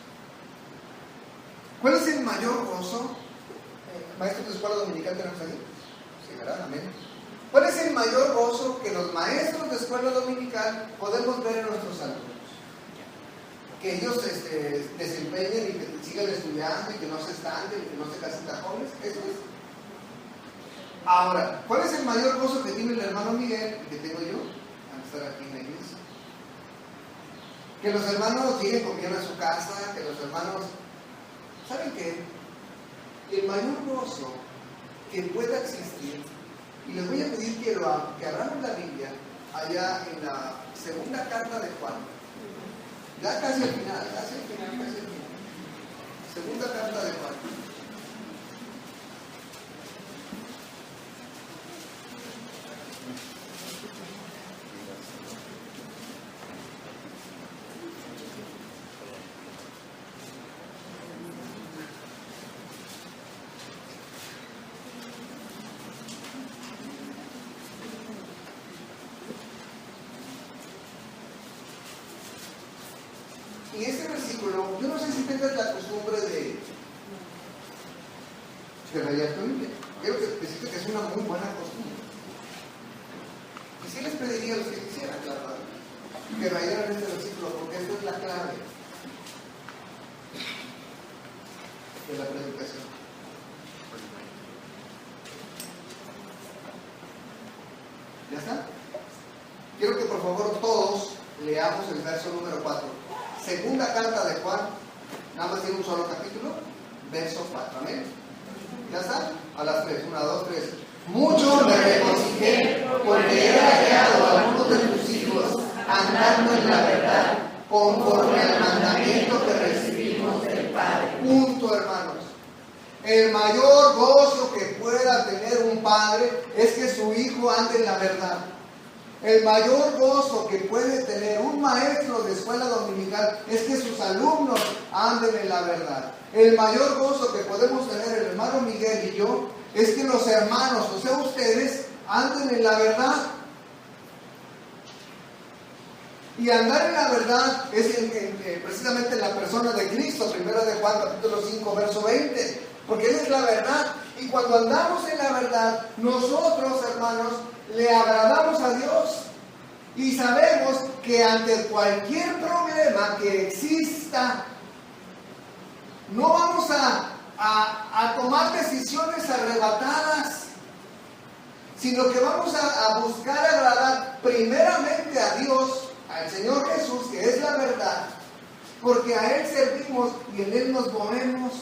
¿Cuál es el mayor gozo? ¿Maestros de escuela dominical tenemos ahí? Sí, ¿verdad? Amén. ¿Cuál es el mayor gozo que los maestros de escuela dominical podemos ver en nuestros alumnos? Que ellos desempeñen y sigan estudiando y que no se estanquen y que no se casen tan jóvenes. Eso es. Ahora, ¿cuál es el mayor gozo que tiene el hermano Miguel y que tengo yo al estar aquí en la iglesia? Que los hermanos lleguen con bien a su casa, que los hermanos... ¿Saben qué? El mayor gozo que pueda existir, y les voy a pedir que abramos la Biblia allá en la segunda carta de Juan, ya casi al final. Segunda carta de Juan. En este versículo, yo no sé si tengas la costumbre de rayar tu Biblia. Quiero que decirte que es una muy buena costumbre. Y sí les pediría a los que quisieran, la verdad, que rayaran este versículo, porque esta es la clave de la predicación. ¿Ya está? Quiero que por favor todos leamos el verso número 4. Segunda carta de Juan, nada más tiene un solo capítulo, verso 4, amén. ¿Ya está? A las 3, 1, 2, 3. Mucho me regocijé porque he hallado a algunos de tus hijos andando en la verdad, conforme al mandamiento que recibimos del Padre. Punto, hermanos. El mayor gozo que pueda tener un padre es que su hijo ande en la verdad. El mayor gozo que puede tener un maestro de escuela dominical es que sus alumnos anden en la verdad. El mayor gozo que podemos tener el hermano Miguel y yo es que los hermanos, o sea ustedes, anden en la verdad. Y andar en la verdad es precisamente en la persona de Cristo, 1 de Juan capítulo 5 verso 20, porque Él es la verdad. Y cuando andamos en la verdad, nosotros, hermanos, le agradamos a Dios y sabemos que ante cualquier problema que exista, no vamos a tomar decisiones arrebatadas, sino que vamos a buscar agradar primeramente a Dios, al Señor Jesús, que es la verdad, porque a Él servimos y en Él nos movemos.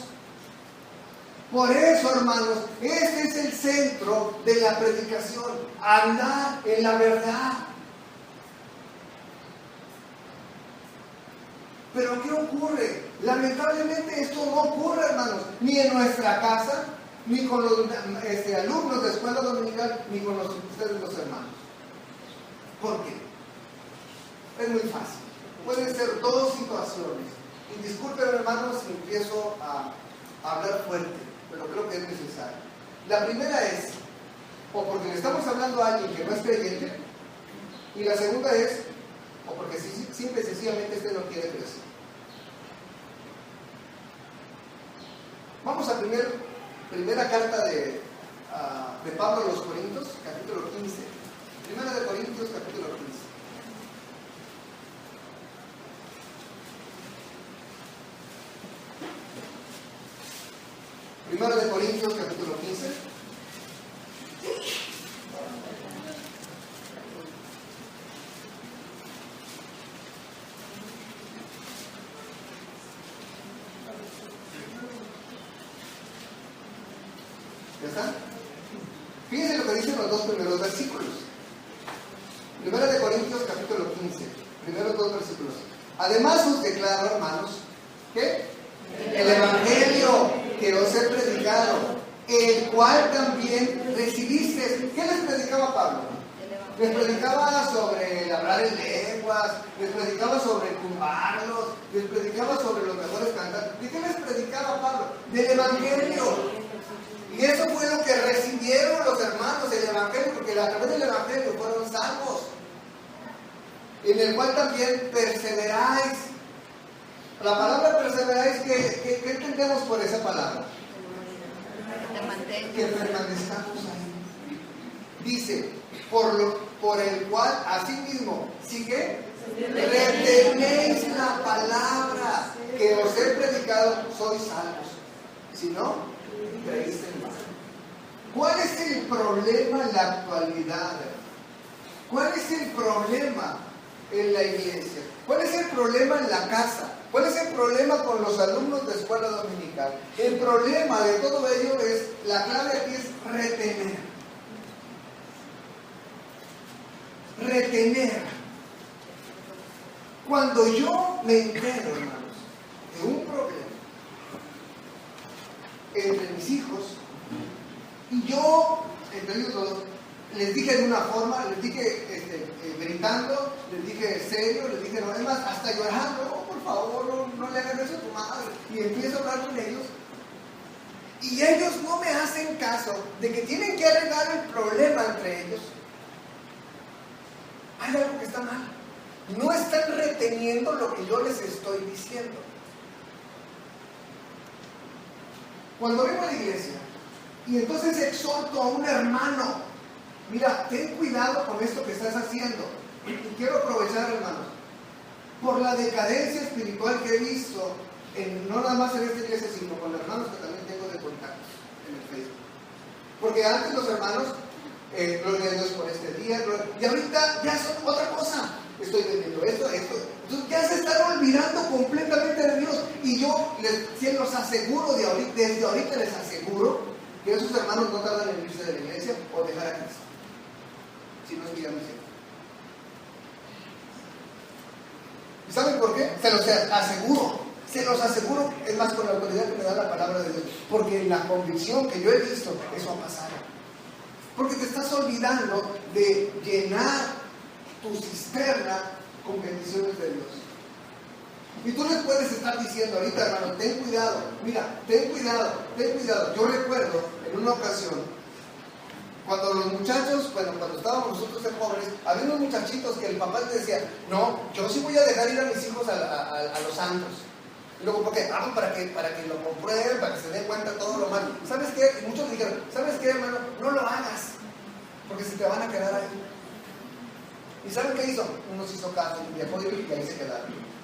Por eso, hermanos, este es el centro de la predicación, andar en la verdad. Pero ¿qué ocurre? Lamentablemente esto no ocurre, hermanos, ni en nuestra casa, ni con los alumnos de escuela dominical, ni con ustedes los hermanos. ¿Por qué? Es muy fácil. Pueden ser dos situaciones. Y disculpen, hermanos, si empiezo a hablar fuerte, pero creo que es necesario. La primera es, o porque le estamos hablando a alguien que no es creyente, y la segunda es, o porque simple y sencillamente no quiere crecer. Vamos a primera carta de Pablo a los Corintios, capítulo 15. Primera de Corintios, capítulo 15. Primera de Corintios, capítulo 15. ¿Ya está? Fíjense lo que dicen los dos primeros versículos. Primera de Corintios, capítulo 15. Primeros dos versículos. Además os declaro, hermanos, que el evangelio que os he predicado, el cual también recibisteis. ¿Qué les predicaba Pablo? Les predicaba sobre el hablar en lenguas, les predicaba sobre tumbarlos, les predicaba sobre los mejores cantantes. ¿De qué les predicaba Pablo? Del evangelio. Y eso fue lo que recibieron los hermanos, el evangelio, porque a través del evangelio fueron salvos, en el cual también perseveráis. La palabra perseveráis, ¿qué entendemos por esa palabra? Que permanezcamos ahí. Dice, por el cual asimismo, ¿sí que? retenéis la palabra que os he predicado, sois salvos. Si no, creíste en mal. ¿Cuál es el problema en la actualidad? ¿Cuál es el problema en la iglesia? ¿Cuál es el problema en la casa? ¿Cuál es el problema con los alumnos de escuela dominical? El problema de todo ello es, la clave aquí es retener. Retener. Cuando yo me entero, hermanos, de un problema entre mis hijos, y yo, entre ellos dos, les dije de una forma, les dije gritando, les dije serio, les dije no, es más, hasta llorando, no, por favor, no le hagan eso a tu madre, y empiezo a hablar con ellos, y ellos no me hacen caso de que tienen que arreglar el problema entre ellos. Hay algo que está mal. No están reteniendo lo que yo les estoy diciendo. Cuando vengo a la iglesia y entonces exhorto a un hermano, mira, ten cuidado con esto que estás haciendo. Y quiero aprovechar, hermanos, por la decadencia espiritual que he visto, no nada más en esta iglesia, sino con hermanos que también tengo de contactos en el Facebook. Porque antes los hermanos, gloria a Dios por este día, y ahorita ya son otra cosa. Estoy vendiendo esto. Entonces ya se están olvidando completamente de Dios. Y yo se los aseguro, desde ahorita les aseguro, que esos hermanos no tardan en irse de la iglesia o dejar a Cristo. Si no es que ya me hicieron. ¿Y saben por qué? Se los aseguro, es más, con la autoridad que me da la palabra de Dios. Porque en la convicción que yo he visto, eso ha pasado. Porque te estás olvidando de llenar tu cisterna con bendiciones de Dios. Y tú les puedes estar diciendo ahorita, hermano, ten cuidado, mira, ten cuidado. Yo recuerdo en una ocasión, cuando los muchachos, cuando estábamos nosotros de jóvenes, había unos muchachitos que el papá les decía, no, yo sí voy a dejar ir a mis hijos a los antros. Y luego, ¿por qué? Para que lo comprueben, para que se den cuenta de todo lo malo. ¿Sabes qué? Y muchos dijeron, ¿sabes qué, hermano? No lo hagas, porque se te van a quedar ahí. ¿Y saben qué hizo? Uno se hizo caso, viajó y ahí se quedaron.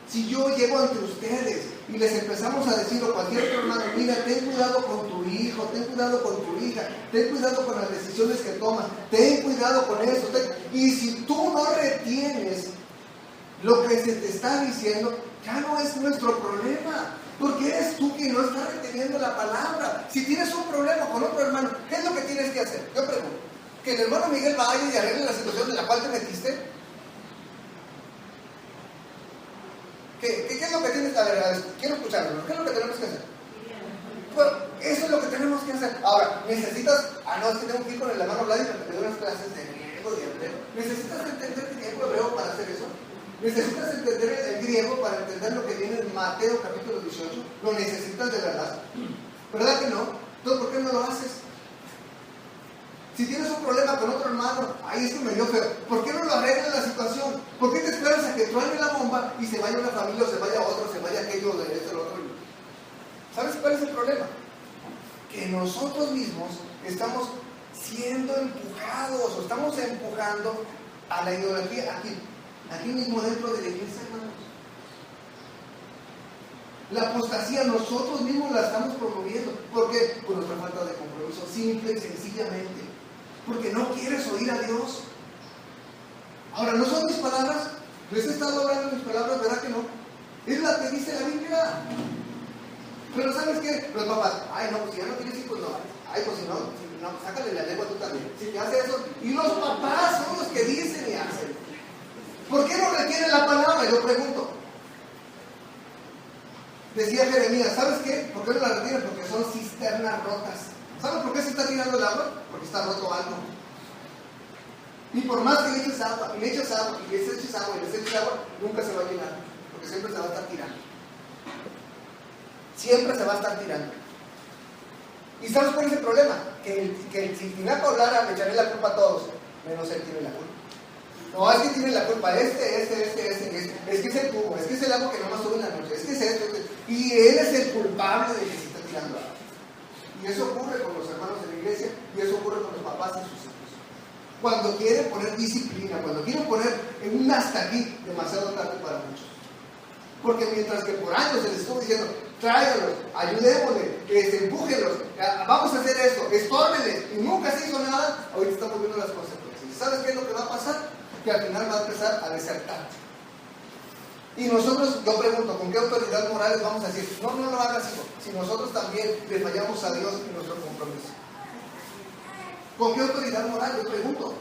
Si yo llego ante ustedes y les empezamos a decir a cualquier otro hermano, mira, ten cuidado con tu hijo, ten cuidado con tu hija, ten cuidado con las decisiones que tomas, ten cuidado con eso. Y si tú no retienes lo que se te está diciendo, ya no es nuestro problema. Porque eres tú quien no está reteniendo la palabra. Si tienes un problema con otro hermano, ¿qué es lo que tienes que hacer? Yo pregunto, ¿que el hermano Miguel vaya y arregle la situación en la cual te metiste? ¿Qué es lo que tienes que hacer? Quiero escucharlo. ¿Qué es lo que tenemos que hacer? Bueno, eso es lo que tenemos que hacer. Ahora, necesitas, no, es que tengo que ir con el hermano Vlad para que te dé unas clases de griego, de hebreo. ¿Necesitas entender el griego hebreo para hacer eso? ¿Necesitas entender el griego para entender lo que viene en Mateo capítulo 18? ¿Lo necesitas de verdad? ¿Verdad que no? Entonces, ¿por qué no lo haces? Si tienes un problema con otro hermano, ay, esto me dio feo, ¿por qué no lo arreglas la situación? ¿Por qué te esperas a que truene la bomba y se vaya una familia o se vaya otro, se vaya aquello de este o lo otro? ¿Sabes cuál es el problema? Que nosotros mismos estamos siendo empujados o estamos empujando a la idolatría aquí mismo dentro de la iglesia, hermanos. La apostasía nosotros mismos la estamos promoviendo. ¿Por qué? Por nuestra falta de compromiso, simple y sencillamente. Porque no quieres oír a Dios. Ahora, ¿no son mis palabras? ¿Les he estado hablando mis palabras? ¿Verdad que no? Es la que dice la Biblia. Pero ¿sabes qué? Los papás, ay no, pues si ya no tienes hijos, no. Ay, pues si no, sácale la lengua tú también. Si te hace eso. Y los papás son los que dicen y hacen. ¿Por qué no retienen la palabra? Yo pregunto. Decía Jeremías, ¿sabes qué? ¿Por qué no la retienen? Porque son cisternas rotas. ¿Sabes por qué se está tirando el agua? Porque está roto algo. Y por más que le eches agua, y le eches agua, y les eches agua, y les eches agua, nunca se va a llenar. Porque siempre se va a estar tirando. Siempre se va a estar tirando. ¿Y sabes cuál es el problema? Que si Tinaco hablara, le echaré la culpa a todos, menos él tiene la culpa. No, es que tiene la culpa es que es el tubo, es que es el agua que no más sube en la noche, es que es esto, y él es el culpable de que se está tirando agua. Y eso ocurre con los hermanos de la iglesia, y eso ocurre con los papás y sus hijos. cuando quieren poner disciplina, cuando quieren poner en un hasta aquí, demasiado tarde para muchos. Porque mientras que por años se les estuvo diciendo, tráiganlos, ayudémosle, empújenlos, vamos a hacer esto, estórbenles, y nunca se hizo nada, ahorita estamos viendo las consecuencias. ¿Y sabes qué es lo que va a pasar? Que al final va a empezar a desertar. Y nosotros, yo pregunto, ¿con qué autoridad moral les vamos a decir? No, no lo hagas, hijo, si nosotros también le fallamos a Dios en nuestro compromiso. ¿Con qué autoridad moral? Yo pregunto.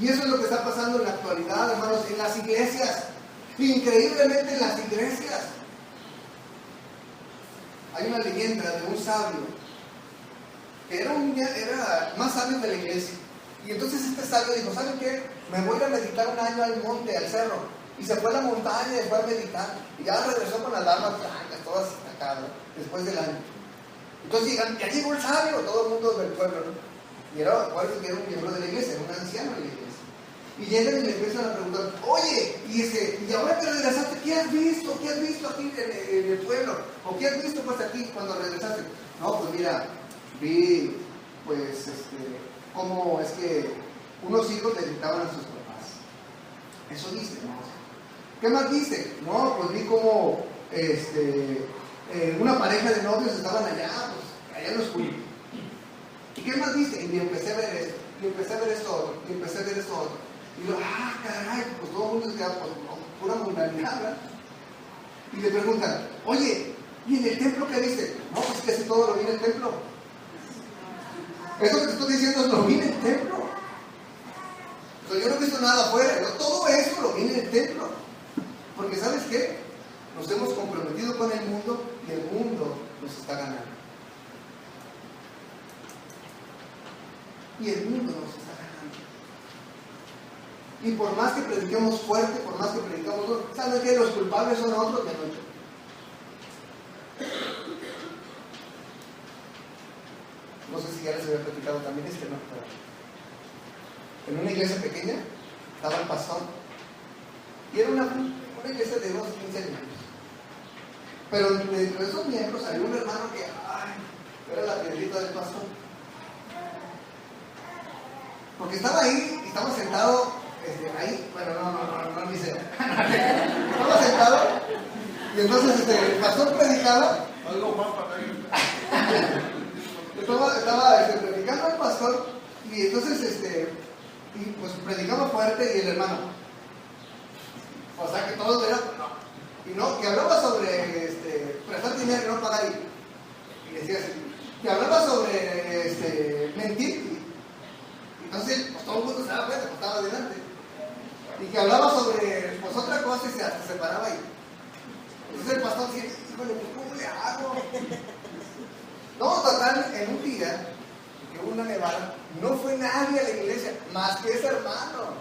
Y eso es lo que está pasando en la actualidad, hermanos, en las iglesias. Increíblemente en las iglesias. Hay una leyenda de un sabio que era más sabio de la iglesia. Y entonces este sabio dijo, ¿saben qué? Me voy a meditar un año al monte, al cerro. Y se fue a la montaña y fue a meditar. Y ya regresó con las armas blancas, todas destacadas, después del año. Entonces ya llegó el sabio, todo el mundo del pueblo, ¿no? Y era un miembro de la iglesia, era un anciano de la iglesia. Y llegan y le empiezan a preguntar, oye, y ahora que regresaste, ¿qué has visto? ¿Qué has visto aquí en el pueblo? ¿O qué has visto pues aquí cuando regresaste? No, pues mira, vi, pues, cómo es que unos hijos le gritaban a sus papás. Eso dice, ¿no? ¿Qué más dice? No, pues vi cómo, una pareja de novios estaban allá, pues, allá en los oscuro. ¿Y qué más dice? Y empecé a ver esto, y empecé a ver esto otro, y empecé a ver esto otro. Y yo, caray, pues todo el mundo se queda con pura mundanidad, ¿verdad? Y le preguntan, oye, ¿y en el templo qué viste? No, pues casi todo lo vi en el templo. Eso que te estoy diciendo lo vi en el templo. O sea, yo no he visto nada afuera, yo todo eso lo vi en el templo. Porque ¿sabes qué? Nos hemos comprometido con el mundo y el mundo nos está ganando. Y el mundo nos está ganando. Y por más que prediquemos fuerte, por más que predicamos duro, ¿saben qué? Los culpables son otros que no yo. No sé si ya les había platicado también ¿no? Pero en una iglesia pequeña estaba el pastor. Y era una iglesia de unos 15 miembros. Pero dentro de esos miembros había un hermano que, era la piedrita del pastor. Porque estaba ahí, y estaba sentado, ahí, bueno, no dice. Estaba sentado, y entonces el pastor predicaba. Algo más para Estaba predicando al pastor, y entonces, y pues predicaba fuerte, y el hermano. O sea que todos eran, y hablaba sobre prestar dinero y no pagar, y decía así, que hablaba sobre mentir. Entonces, pues todo el mundo se daba cuenta, pues estaba adelante. Y que hablaba sobre pues otra cosa y hasta se paraba ahí. Entonces el pastor decía, híjole, ¿cómo le hago? No, total, en un día, que hubo una nevada, no fue nadie a la iglesia, más que ese hermano.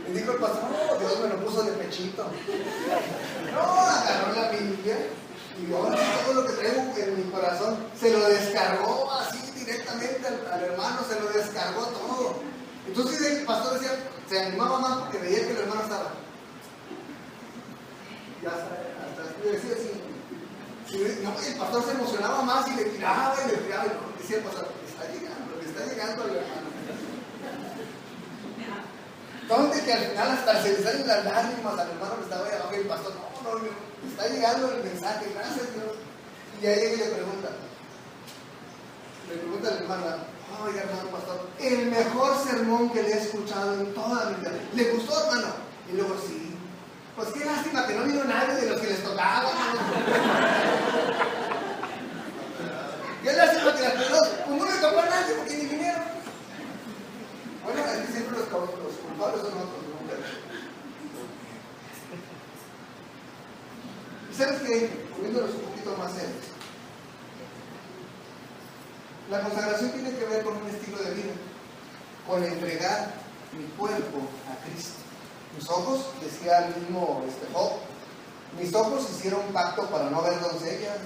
Y dijo el pastor, no, Dios me lo puso de pechito. No, agarró la Biblia y ahora todo lo que traigo en mi corazón se lo descargó así directamente al hermano, se lo descargó todo. Entonces el pastor decía, se animaba más porque veía que el hermano estaba. Y hasta decía así. No, el pastor se emocionaba más y le tiraba. Y decía el pastor, le está llegando al hermano. Donde que al final hasta se le salen las lágrimas al hermano que estaba ahí abajo y el pastor, no, está llegando el mensaje, gracias Dios. Y ahí llega y le pregunta al hermano, oiga hermano pastor, el mejor sermón que le he escuchado en toda mi vida. ¿Le gustó, hermano? Y luego sí. Pues qué lástima que no vino nadie de los que les tocaba. Qué lástima que las personas, pues no le tocó a nadie porque ni vinieron. Bueno, es que siempre los culpables son otros, ¿no? ¿Y sabes qué? Poniéndolos un poquito más serios. La consagración tiene que ver con un estilo de vida, con entregar mi cuerpo a Cristo. Mis ojos, decía el mismo Job, mis ojos hicieron pacto para no ver doncellas,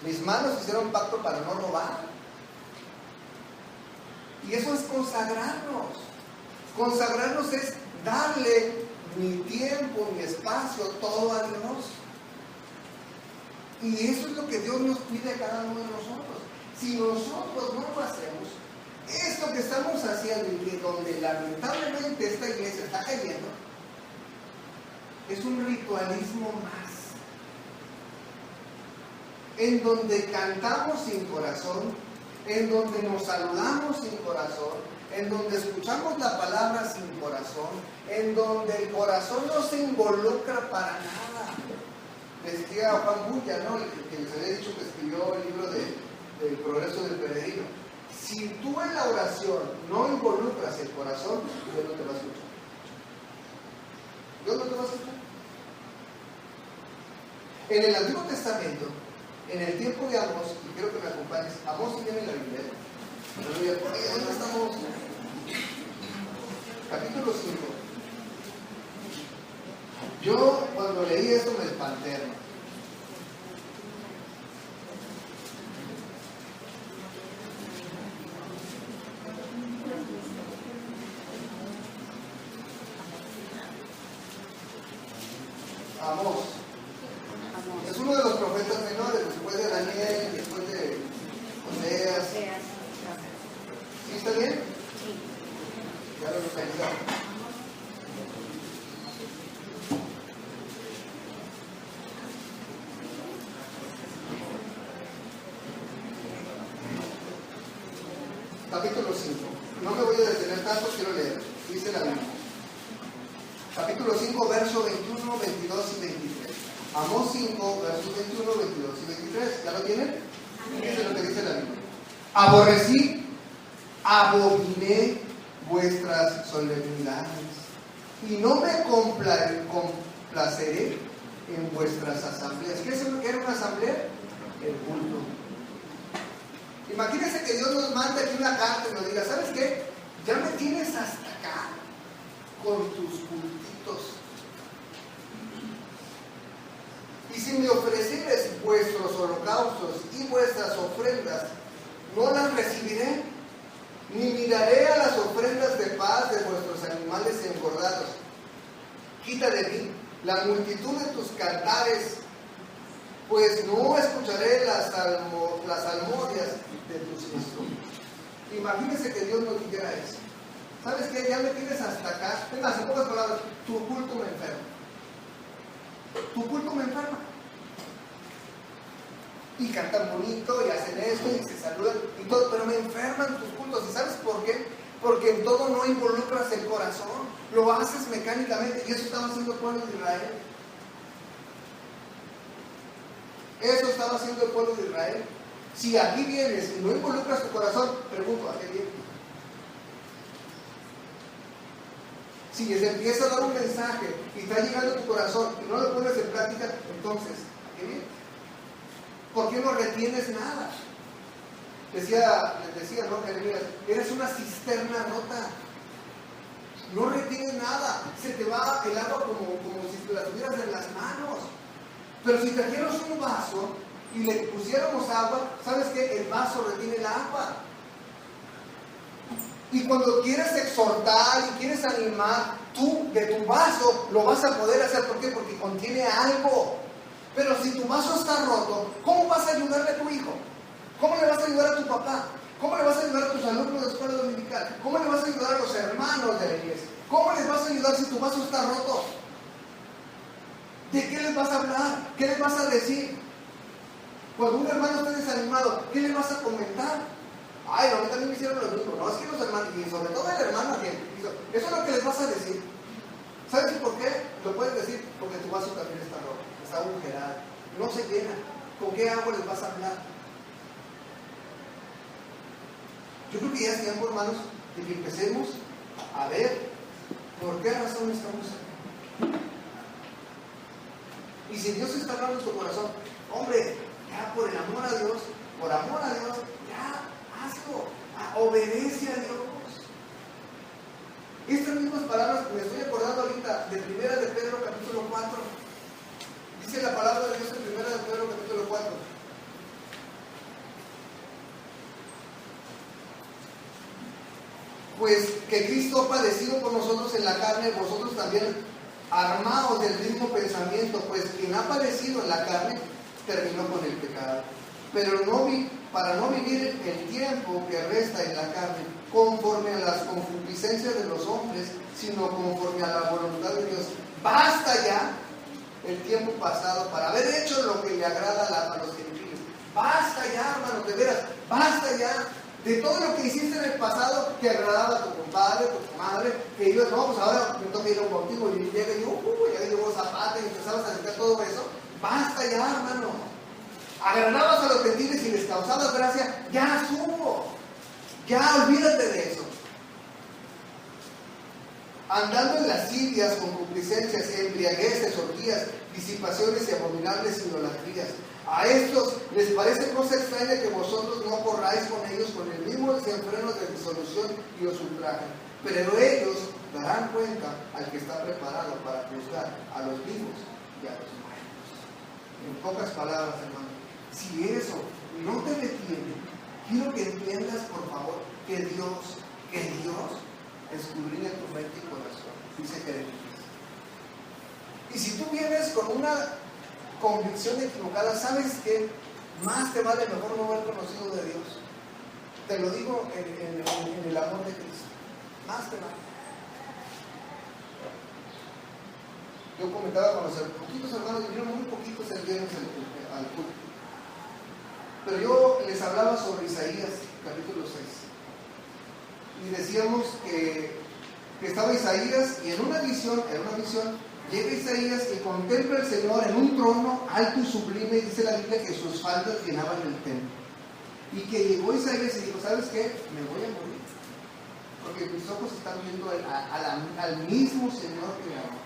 mis manos hicieron pacto para no robar. Y eso es consagrarnos. Consagrarnos es darle mi tiempo, mi espacio, todo a Dios. Y eso es lo que Dios nos pide a cada uno de nosotros. Si nosotros no lo hacemos, esto que estamos haciendo y que donde lamentablemente esta iglesia está cayendo, es un ritualismo más, en donde cantamos sin corazón, en donde nos saludamos sin corazón, en donde escuchamos la palabra sin corazón, en donde el corazón no se involucra para nada. Decía Juan Bulla, ¿no? El que les había dicho que escribió el libro del Progreso del Peregrino. Si tú en la oración no involucras el corazón, Dios no te va a escuchar. Dios no te va a escuchar. En el Antiguo Testamento, en el tiempo de Amós, y quiero que me acompañes, Amós tiene la Biblia. Aleluya, por ahí, ¿dónde estamos? Capítulo 5. Yo cuando leí esto me espanté, hermano. Amós. Es uno de los profetas menores, después de Daniel, después de Oseas. ¿Sí está bien? Sí. Ya lo localizamos. Capítulo 5. No me voy a detener tanto, quiero leer. Dice la Biblia. Capítulo 5, verso 21, 22 y 23. Amós 5, versos 21, 22 y 23. ¿Ya lo tienen? Fíjense lo que dice la Biblia. Aborrecí, abominé vuestras solemnidades y no me complaceré en vuestras asambleas. ¿Qué es lo que era una asamblea? El culto. Imagínense que Dios nos manda aquí una carta y nos diga, ¿sabes qué? Ya me tienes hasta acá con tus cultitos. Y si me ofrecieres vuestros holocaustos y vuestras ofrendas, no las recibiré, ni miraré a las ofrendas de paz de vuestros animales engordados. Quita de mí la multitud de tus cantares, pues no escucharé las salmodias de tus instrumentos. Imagínense que Dios nos dijera eso. ¿Sabes qué? Ya me tienes hasta acá. En las pocas palabras, tu culto me enferma. Tu culto me enferma. Y cantan bonito, y hacen esto, y se saludan, y todo, pero me enferman tus cultos. ¿Y sabes por qué? Porque en todo no involucras el corazón. Lo haces mecánicamente, y eso estaba haciendo el pueblo de Israel. Eso estaba haciendo el pueblo de Israel. Si aquí vienes y no involucras tu corazón, pregunto, ¿a qué vienes? Si se empieza a dar un mensaje y está llegando a tu corazón y no lo pones en práctica, entonces, ¿a qué vienes? ¿Por qué no retienes nada? Les decía, ¿no, Jeremías? Eres una cisterna rota. No retienes nada. Se te va el agua como si te la tuvieras en las manos. Pero si trajéramos un vaso y le pusiéramos agua, ¿sabes qué? El vaso retiene el agua. Y cuando quieres exhortar y quieres animar, tú de tu vaso lo vas a poder hacer. ¿Por qué? Porque contiene algo. Pero si tu vaso está roto, ¿cómo vas a ayudarle a tu hijo? ¿Cómo le vas a ayudar a tu papá? ¿Cómo le vas a ayudar a tus alumnos de escuela dominical? ¿Cómo le vas a ayudar a los hermanos de la iglesia? ¿Cómo les vas a ayudar si tu vaso está roto? ¿De qué les vas a hablar? ¿Qué les vas a decir? Cuando un hermano esté desanimado, ¿qué le vas a comentar? Ay, no, a mí también me hicieron lo mismo. No, es que los hermanos, y sobre todo el hermano que hizo, eso es lo que les vas a decir. ¿Sabes por qué? Lo puedes decir porque tu vaso también está roto, está agujerado, no se llena. ¿Con qué agua les vas a hablar? Yo creo que ya es tiempo, hermanos, de que empecemos a ver por qué razón estamos aquí. Y si Dios está hablando en tu corazón, hombre, ya por el amor a Dios, ya hazlo, obedece a Dios. Estas mismas palabras me estoy acordando ahorita de 1 de Pedro capítulo 4. Dice la palabra de Dios en 1 de Pedro capítulo 4. Pues que Cristo ha padecido por nosotros en la carne, vosotros también armados del mismo pensamiento, pues quien ha padecido en la carne terminó con el pecado, pero no para no vivir el tiempo que resta en la carne, conforme a las concupiscencias de los hombres, sino conforme a la voluntad de Dios. Basta ya el tiempo pasado para haber hecho lo que le agrada a los gentiles. Basta ya, hermano, de veras, basta ya de todo lo que hiciste en el pasado que agradaba a tu compadre, a tu madre, que ibas, no, pues ahora me toca ir a un bautizo y llega y ya llegó Zapata y empezabas a hacer todo eso. Basta ya, hermano. Agradabas a los gentiles y les causabas gracia, ya estuvo. Ya olvídate de eso. Andando en lascivias, concupiscencias, embriagueces, orgías, disipaciones y abominables idolatrías. A estos les parece cosa extraña que vosotros no corráis con ellos con el mismo desenfreno de disolución y os ultrajan. Pero ellos darán cuenta al que está preparado para juzgar a los vivos y a los muertos. En pocas palabras, hermano, si eso no te detiene, quiero que entiendas, por favor, que Dios escudriña tu mente y corazón, dice Jeremías. Y si tú vienes con una convicción equivocada, ¿sabes qué? Más te vale mejor no haber conocido de Dios. Te lo digo en el amor de Cristo. Más te vale. Yo comentaba con los poquitos hermanos, vinieron muy poquitos el viernes al culto. Pero yo les hablaba sobre Isaías, capítulo 6. Y decíamos que estaba Isaías y en una visión, llega Isaías y contempla al Señor en un trono alto y sublime, y dice la Biblia que sus faldas llenaban el templo. Y que llegó Isaías y dijo, ¿sabes qué? Me voy a morir. Porque mis ojos están viendo al mismo Señor que me amó.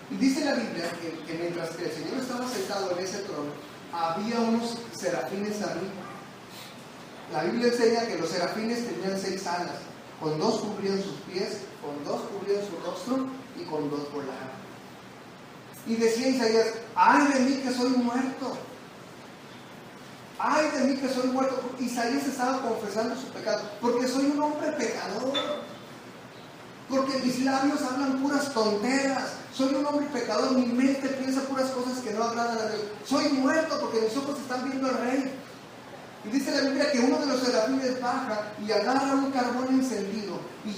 Y dice la Biblia que mientras que el Señor estaba sentado en ese trono, había unos serafines arriba. La Biblia enseña que los serafines tenían 6 alas. Con 2 cubrían sus pies, con 2 cubrían su rostro y con 2 volaban. Y decía Isaías, ¡ay de mí que soy muerto! ¡Ay de mí que soy muerto! Isaías estaba confesando su pecado, porque soy un hombre pecador, porque mis labios hablan puras tonteras, soy un hombre pecador, mi mente piensa puras cosas que no agradan a Dios, soy muerto porque mis ojos están viendo al Rey. Y dice la Biblia que uno de los serafines baja y agarra un carbón encendido. Y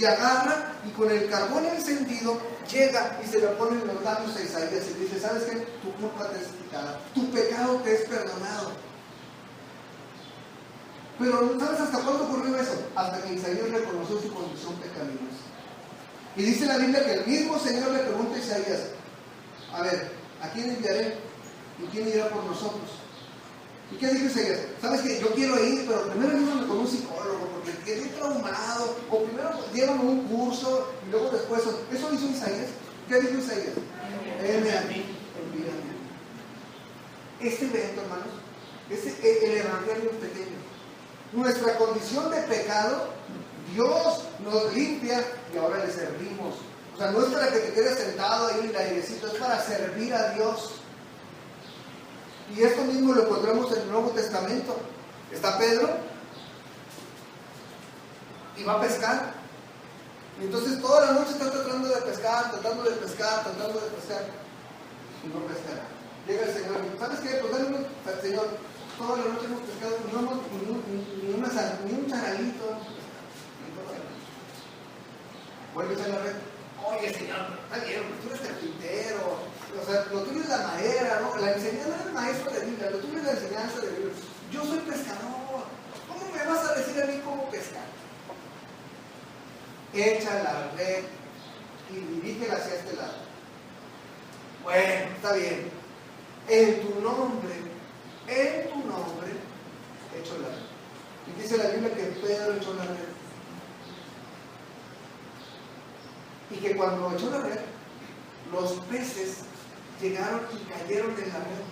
con el carbón encendido llega y se le pone en los labios a Isaías y dice, ¿sabes qué? Tu culpa te es quitada, tu pecado te es perdonado. Pero ¿sabes hasta cuándo ocurrió eso? Hasta que Isaías reconoció su condición pecaminosa. Y dice la Biblia que el mismo Señor le pregunta a Isaías, a ver, ¿a quién enviaré? ¿Y quién irá por nosotros? ¿Y qué dijo Isaías? ¿Sabes qué? Yo quiero ir, pero primero llévame con un psicólogo, porque quedé traumado. O primero llévame un curso, y luego después... ¿Eso hizo Isaías? ¿Qué dijo Isaías? Envíame a mí, envíame. Este evento, hermanos, es el evangelio pequeño. Nuestra condición de pecado, Dios nos limpia y ahora le servimos. O sea, no es para que te quedes sentado ahí en el airecito, es para servir a Dios. Y esto mismo lo encontramos en el Nuevo Testamento. Está Pedro y va a pescar. Y entonces toda la noche está tratando de pescar. Y no pescará. Llega el Señor y dice, ¿sabes qué? Pues dale Señor, toda la noche hemos pescado, no hemos ni un charalito. Vuelve a echar la red. Oye, Señor, está bien, tú eres carpintero. O sea, lo tuyo es la madera, ¿no? La enseñanza no es maestro de Biblia, lo tuyo es la enseñanza de Biblia. Yo soy pescador. ¿Cómo me vas a decir a mí cómo pescar? Echa la red y dirígela hacia este lado. Bueno, está bien. En tu nombre, echo la red. Y dice la Biblia que Pedro echó la red. Y que cuando echó la red, los peces llegaron y cayeron en la red.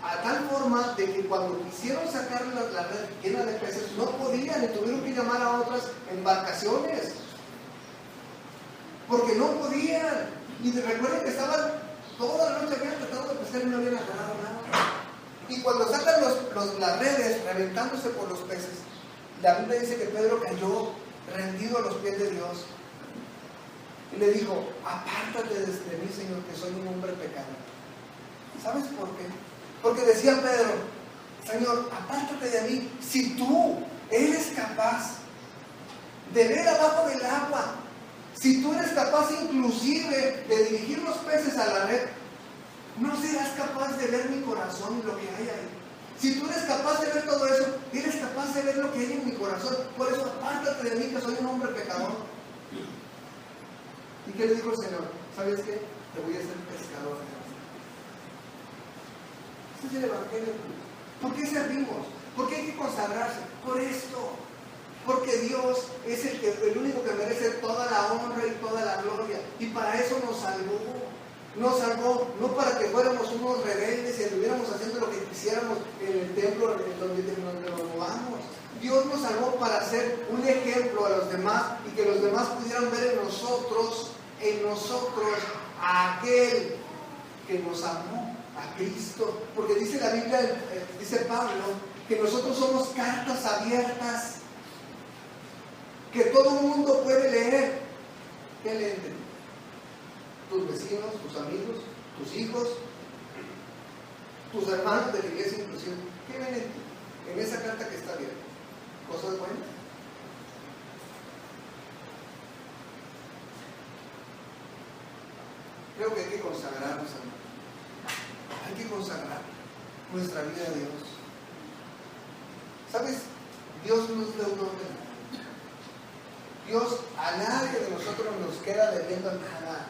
A tal forma de que cuando quisieron sacar la red llena de peces, no podían y tuvieron que llamar a otras embarcaciones. Porque no podían. Y recuerden que estaban toda la noche habían tratado de pescar y no habían agarrado nada. Y cuando sacan las redes reventándose por los peces, la Biblia dice que Pedro cayó rendido a los pies de Dios. Y le dijo, apártate de mí, Señor, que soy un hombre pecador. ¿Sabes por qué? Porque decía Pedro, Señor, apártate de mí. Si tú eres capaz de ver abajo del agua, si tú eres capaz inclusive de dirigir los peces a la red, ¿no serás capaz de ver mi corazón y lo que hay ahí? Si tú eres capaz de ver todo eso, eres capaz de ver lo que hay en mi corazón. Por eso apártate de mí, que soy un hombre pecador. ¿Y qué le dijo el Señor? ¿Sabes qué? Te voy a hacer pescador de hombres. Este es el Evangelio. ¿Por qué servimos? ¿Por qué hay que consagrarse? Por esto. Porque Dios es el único que merece toda la honra y toda la gloria. Y para eso nos salvó. Nos salvó no para que fuéramos unos rebeldes y anduviéramos haciendo lo que quisiéramos en el templo donde nos movamos. Dios nos salvó para ser un ejemplo a los demás y que los demás pudieran ver en nosotros a aquel que nos amó, a Cristo. Porque dice la Biblia, dice Pablo, que nosotros somos cartas abiertas que todo el mundo puede leer. ¿Qué leen? Tus vecinos, tus amigos, tus hijos, tus hermanos de la iglesia inclusive. ¿Qué ven en esa carta que está abierta? ¿Cosas buenas? Creo que hay que consagrarnos, hermano. Hay que consagrar nuestra vida a Dios. ¿Sabes? Dios no es deudor de nada. Dios a nadie de nosotros nos queda debiendo nada.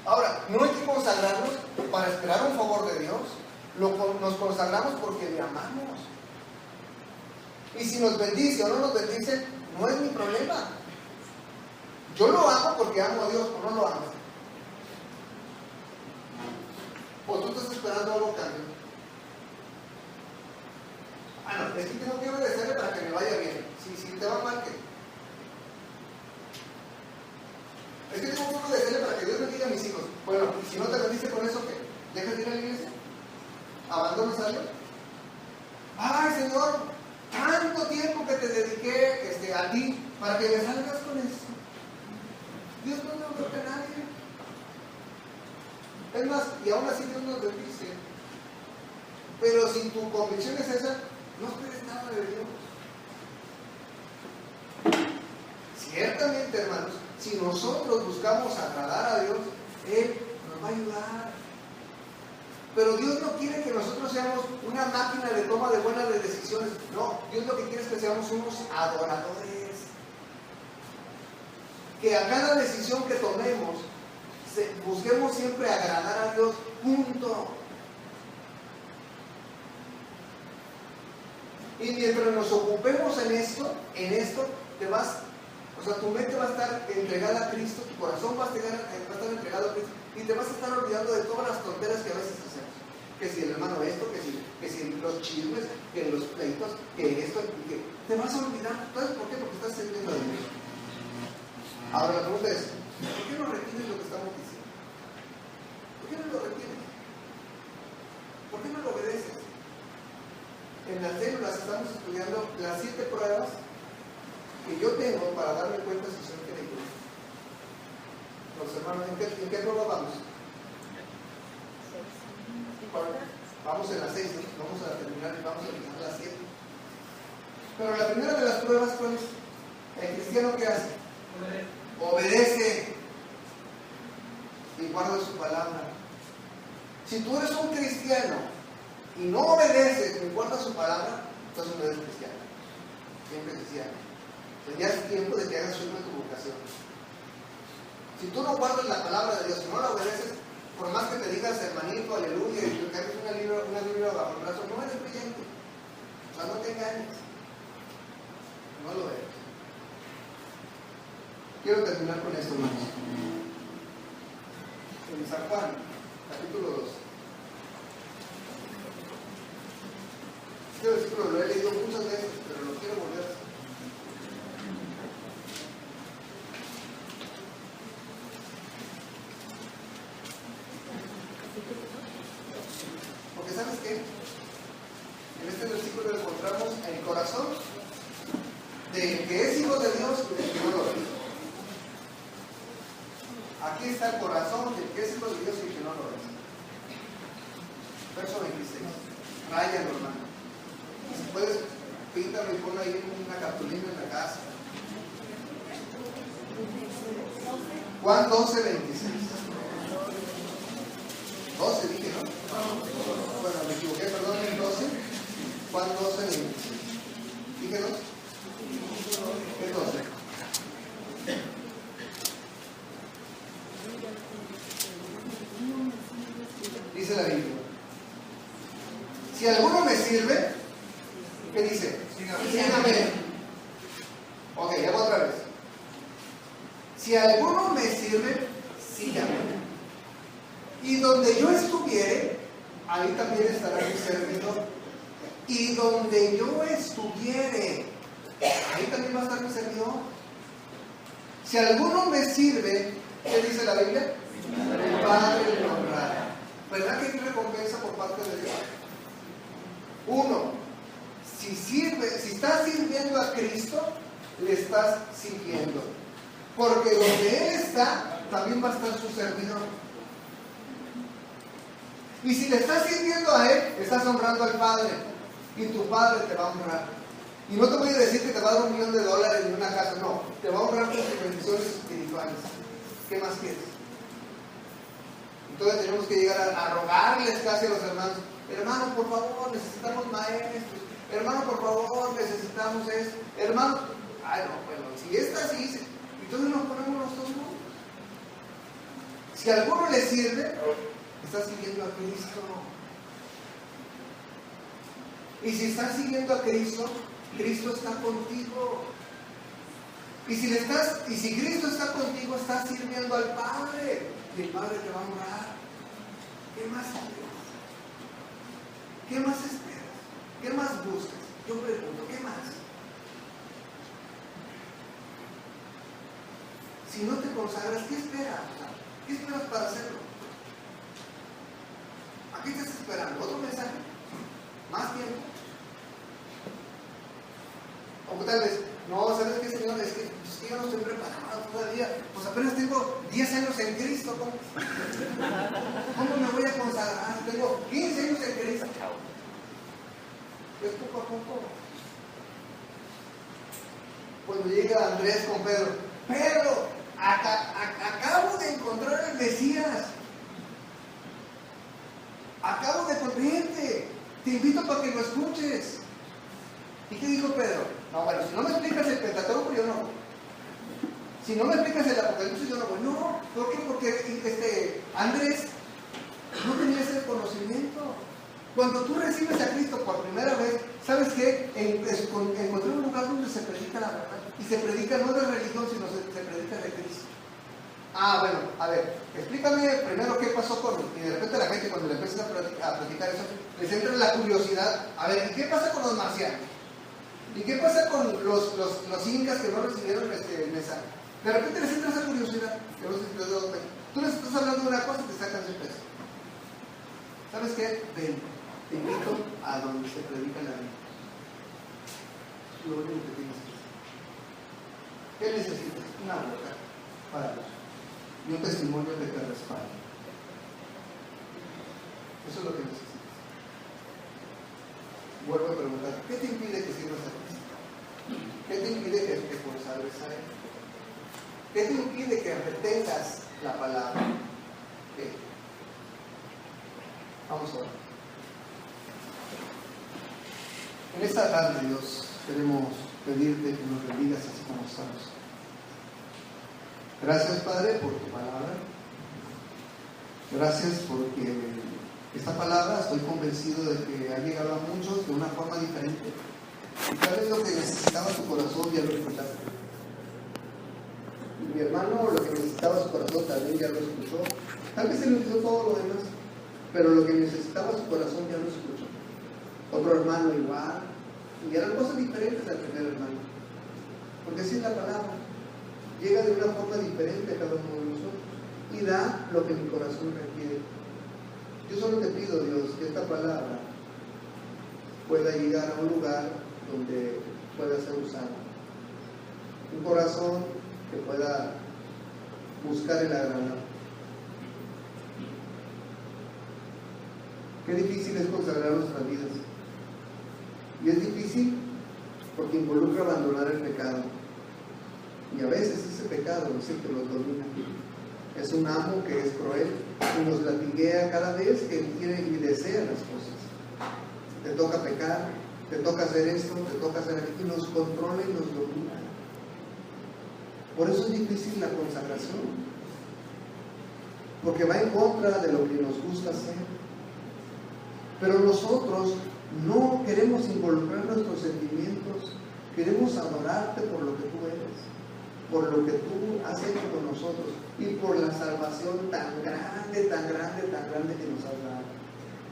Ahora, no hay que consagrarnos para esperar un favor de Dios. Nos consagramos porque le amamos. Y si nos bendice o no nos bendice, no es mi problema. Yo lo amo porque amo a Dios, o no lo amo. O tú estás esperando algo cambio. No, es que tengo que obedecerle para que me vaya bien. Si te va mal, ¿qué? Es que tengo que obedecerle para que Dios bendiga a mis hijos. Bueno, si no te bendice con eso, ¿qué? ¿Dejas de ir a la iglesia? ¿Abandonas a Dios? Ay, Señor, tanto tiempo que te dediqué a ti para que me salgas con eso. Dios no le otorga a nadie. Es más, y aún así Dios nos bendice. Pero si tu convicción es esa, no esperes nada de Dios. Ciertamente, hermanos, si nosotros buscamos agradar a Dios, Él nos va a ayudar. Pero Dios no quiere que nosotros seamos una máquina de toma de buenas decisiones. No, Dios lo que quiere es que seamos unos adoradores. Que a cada decisión que tomemos, busquemos siempre agradar a Dios, punto. Y mientras nos ocupemos en esto, te vas, tu mente va a estar entregada a Cristo, tu corazón va a estar entregado a Cristo, y te vas a estar olvidando de todas las tonteras que a veces hacemos. Que si el hermano esto, que si los chismes, que los pleitos, que esto, que te vas a olvidar. ¿Sabes por qué? Porque estás sirviendo a Dios. Ahora la pregunta es, ¿por qué no retienes lo que estamos diciendo? ¿Por qué no lo retienes? ¿Por qué no lo obedeces? En las células estamos estudiando las 7 pruebas que yo tengo para darme cuenta si soy creyente. Los hermanos, ¿en qué prueba vamos? Vamos en las 6, ¿no? Vamos a terminar y vamos a empezar las 7. Pero la primera de las pruebas, ¿cuál es? ¿El cristiano qué hace? Obedece y guarda su palabra. Si tú eres un cristiano y no obedeces ni guardas su palabra, entonces no eres cristiano. Siempre cristiano. Ya es tiempo de que hagas uso de tu vocación. Si tú no guardas la palabra de Dios, si no la obedeces, por más que te digas hermanito, aleluya, y que cargues una Biblia bajo el brazo, no eres creyente. O sea, no te engañes. No lo eres. Quiero terminar con esto, hermanos. En San Juan, capítulo 2. Este versículo lo he leído muchas veces, pero lo quiero volver a hacer. Porque ¿sabes qué? En este versículo encontramos el corazón del que es hijo de Dios y del que no lo es. Aquí está el corazón del que es hijo de Dios y el que no lo es. Verso 26. Ráyalo, hermano. Si puedes, píntalo y ponlo ahí en una cartulina en la casa. Juan 12, 26. 12 dije, ¿no? Bueno, me equivoqué, perdón, en 12. Juan 12, 26. Dije 2. ¿Qué 12? Dice la Biblia. Si alguno me sirve, ¿qué dice? Sígame. Ok, hago otra vez. Si alguno me sirve, sígame. Y donde yo estuviere, ahí también estará mi servidor. Y donde yo estuviere, ahí también va a estar mi servidor. Si alguno me sirve, ¿qué dice la Biblia? El Padre le honrará. ¿Verdad que hay recompensa por parte de Dios? Uno, si estás sirviendo a Cristo, le estás sirviendo. Porque donde Él está, también va a estar su servidor. Y si le estás sirviendo a Él, estás honrando al Padre. Y tu Padre te va a honrar. Y no te voy a decir que te va a dar $1 millón en una casa, no. Te va a honrar con tus bendiciones espirituales. ¿Qué más quieres? Entonces tenemos que llegar a rogarles casi a los hermanos. Hermano, por favor, necesitamos maestros. Hermano, por favor, necesitamos esto. Hermano, ay no, bueno, si esta así, entonces nos ponemos nosotros. Si a alguno le sirve, está siguiendo a Cristo. Y si estás siguiendo a Cristo, Cristo está contigo. Y si Cristo está contigo, estás sirviendo al Padre. Y el Padre te va a honrar. ¿Qué más quieres? ¿Qué más esperas? ¿Qué más buscas? Yo pregunto, ¿qué más? Si no te consagras, ¿qué esperas? ¿Qué esperas para hacerlo? ¿A qué estás esperando? ¿Otro mensaje? ¿Más tiempo? O tal vez, no, ¿sabes qué, Señor? Es que yo no estoy preparado todavía. Pues apenas tengo 10 años en Cristo. ¿Cómo me voy a consagrar? Tengo 15 años en Cristo. Es poco a poco. Cuando llega Andrés con Pedro, Pedro, acabo de encontrar el Mesías. Acabo de encontrarte. Te invito para que lo escuches. ¿Y qué dijo Pedro? No, bueno, si no me explicas el Pentateuco, yo no voy. Si no me explicas el Apocalipsis, yo no voy. No, ¿por qué? Porque Andrés no tenía ese conocimiento. Cuando tú recibes a Cristo por primera vez, ¿sabes qué? Encontré un lugar donde se predica la verdad. Y se predica no de religión, sino se predica de Cristo. Ah, bueno, a ver, explícame primero qué pasó con... Y de repente la gente cuando le empiezas a platicar eso, les entra la curiosidad. A ver, ¿y qué pasa con los marcianos? ¿Y qué pasa con los incas que no recibieron el mensaje? De repente les entra esa curiosidad, que no sé si les doy cuenta. Tú les estás hablando de una cosa y te sacan $100. ¿Sabes qué? Ven, te invito a donde se predica la Biblia. Lo único que tienes que hacer. ¿Qué necesitas? Una boca para Dios. Y un testimonio que te respalde. Eso es lo que necesitas. Vuelvo a preguntar, ¿qué te impide que sirvas a Cristo? ¿Qué te impide que te consagres a Él? ¿Qué te impide que retengas la palabra? ¿Qué? Vamos a ver. En esta tarde, Dios, queremos pedirte que nos bendigas así como estamos. Gracias, Padre, por tu palabra. Gracias porque esta palabra estoy convencido de que ha llegado a muchos de una forma diferente. Y tal vez lo que necesitaba su corazón ya lo escuchaste. Mi hermano lo que necesitaba su corazón también ya lo escuchó. Tal vez se le olvidó todo lo demás, pero lo que necesitaba su corazón ya lo escuchó. Otro hermano igual. Y eran cosas diferentes al primer hermano. Porque así es la palabra. Llega de una forma diferente a cada uno de nosotros. Y da lo que mi corazón requiere. Yo solo te pido, Dios, que esta palabra pueda llegar a un lugar donde pueda ser usada. Un corazón que pueda buscar el agradar. Qué difícil es consagrar nuestras vidas. Y es difícil porque involucra abandonar el pecado. Y a veces ese pecado es el que nos domina. Es un amo que es cruel y nos latiguea cada vez que él quiere y desea las cosas. Te toca pecar, te toca hacer esto, te toca hacer aquello, y nos controla y nos domina. Por eso es difícil la consagración, porque va en contra de lo que nos gusta hacer. Pero nosotros no queremos involucrar nuestros sentimientos, queremos adorarte por lo que tú eres, por lo que tú has hecho con nosotros y por la salvación tan grande, tan grande, tan grande que nos has dado.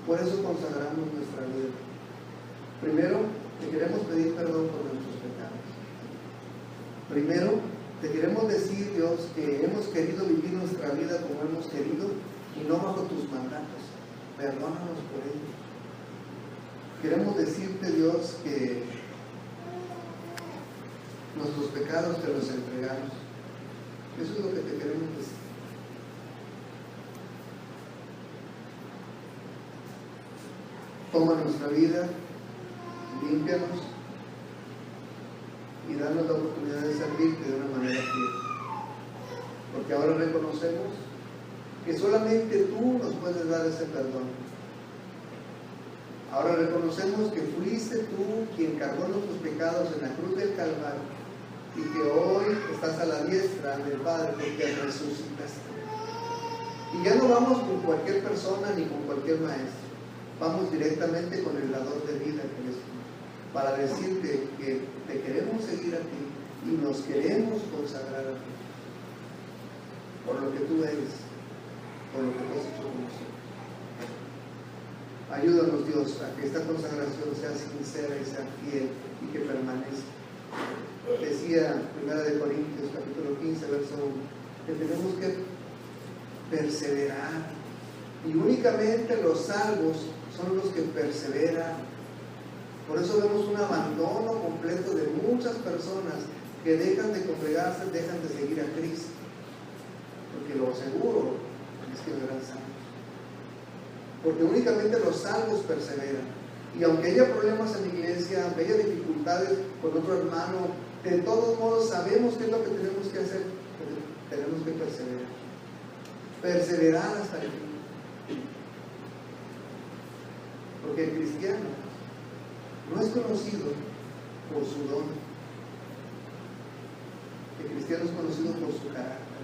Por eso consagramos nuestra vida. Primero, te queremos pedir perdón por nuestros pecados. Primero, te queremos decir, Dios, que hemos querido vivir nuestra vida como hemos querido y no bajo tus mandatos. Perdónanos por ello. Queremos decirte, Dios, que nuestros pecados te los entregamos. Eso es lo que te queremos decir. Toma nuestra vida, límpianos y danos la oportunidad de servirte de una manera fiel. Porque ahora reconocemos que solamente tú nos puedes dar ese perdón. Ahora reconocemos que fuiste tú quien cargó nuestros pecados en la cruz del Calvario y que hoy estás a la diestra del Padre porque resucitaste. Y ya no vamos con cualquier persona ni con cualquier maestro. Vamos directamente con el dador de vida que eres tú, para decirte que te queremos seguir a ti y nos queremos consagrar a ti por lo que tú eres, por lo que tú has hecho con nosotros. Ayúdanos, Dios, a que esta consagración sea sincera y sea fiel y que permanezca. Decía 1 Corintios capítulo 15, verso 1, que tenemos que perseverar. Y únicamente los salvos son los que perseveran. Por eso vemos un abandono completo de muchas personas que dejan de congregarse, dejan de seguir a Cristo. Porque lo seguro es que no eran salvos. Porque únicamente los salvos perseveran. Y aunque haya problemas en la iglesia, aunque haya dificultades con otro hermano, de todos modos sabemos qué es lo que tenemos que hacer. Tenemos que perseverar. Perseverar hasta el fin. Porque el cristiano no es conocido por su don. El cristiano es conocido por su carácter.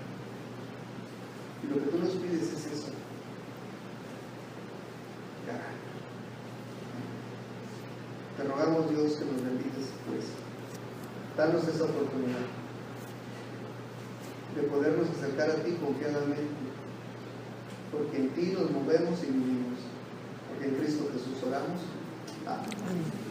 Y lo que tú nos pides es eso. Te rogamos, Dios, que nos bendices, pues, danos esa oportunidad de podernos acercar a ti confiadamente, porque en ti nos movemos y vivimos, porque en Cristo Jesús oramos. Amén.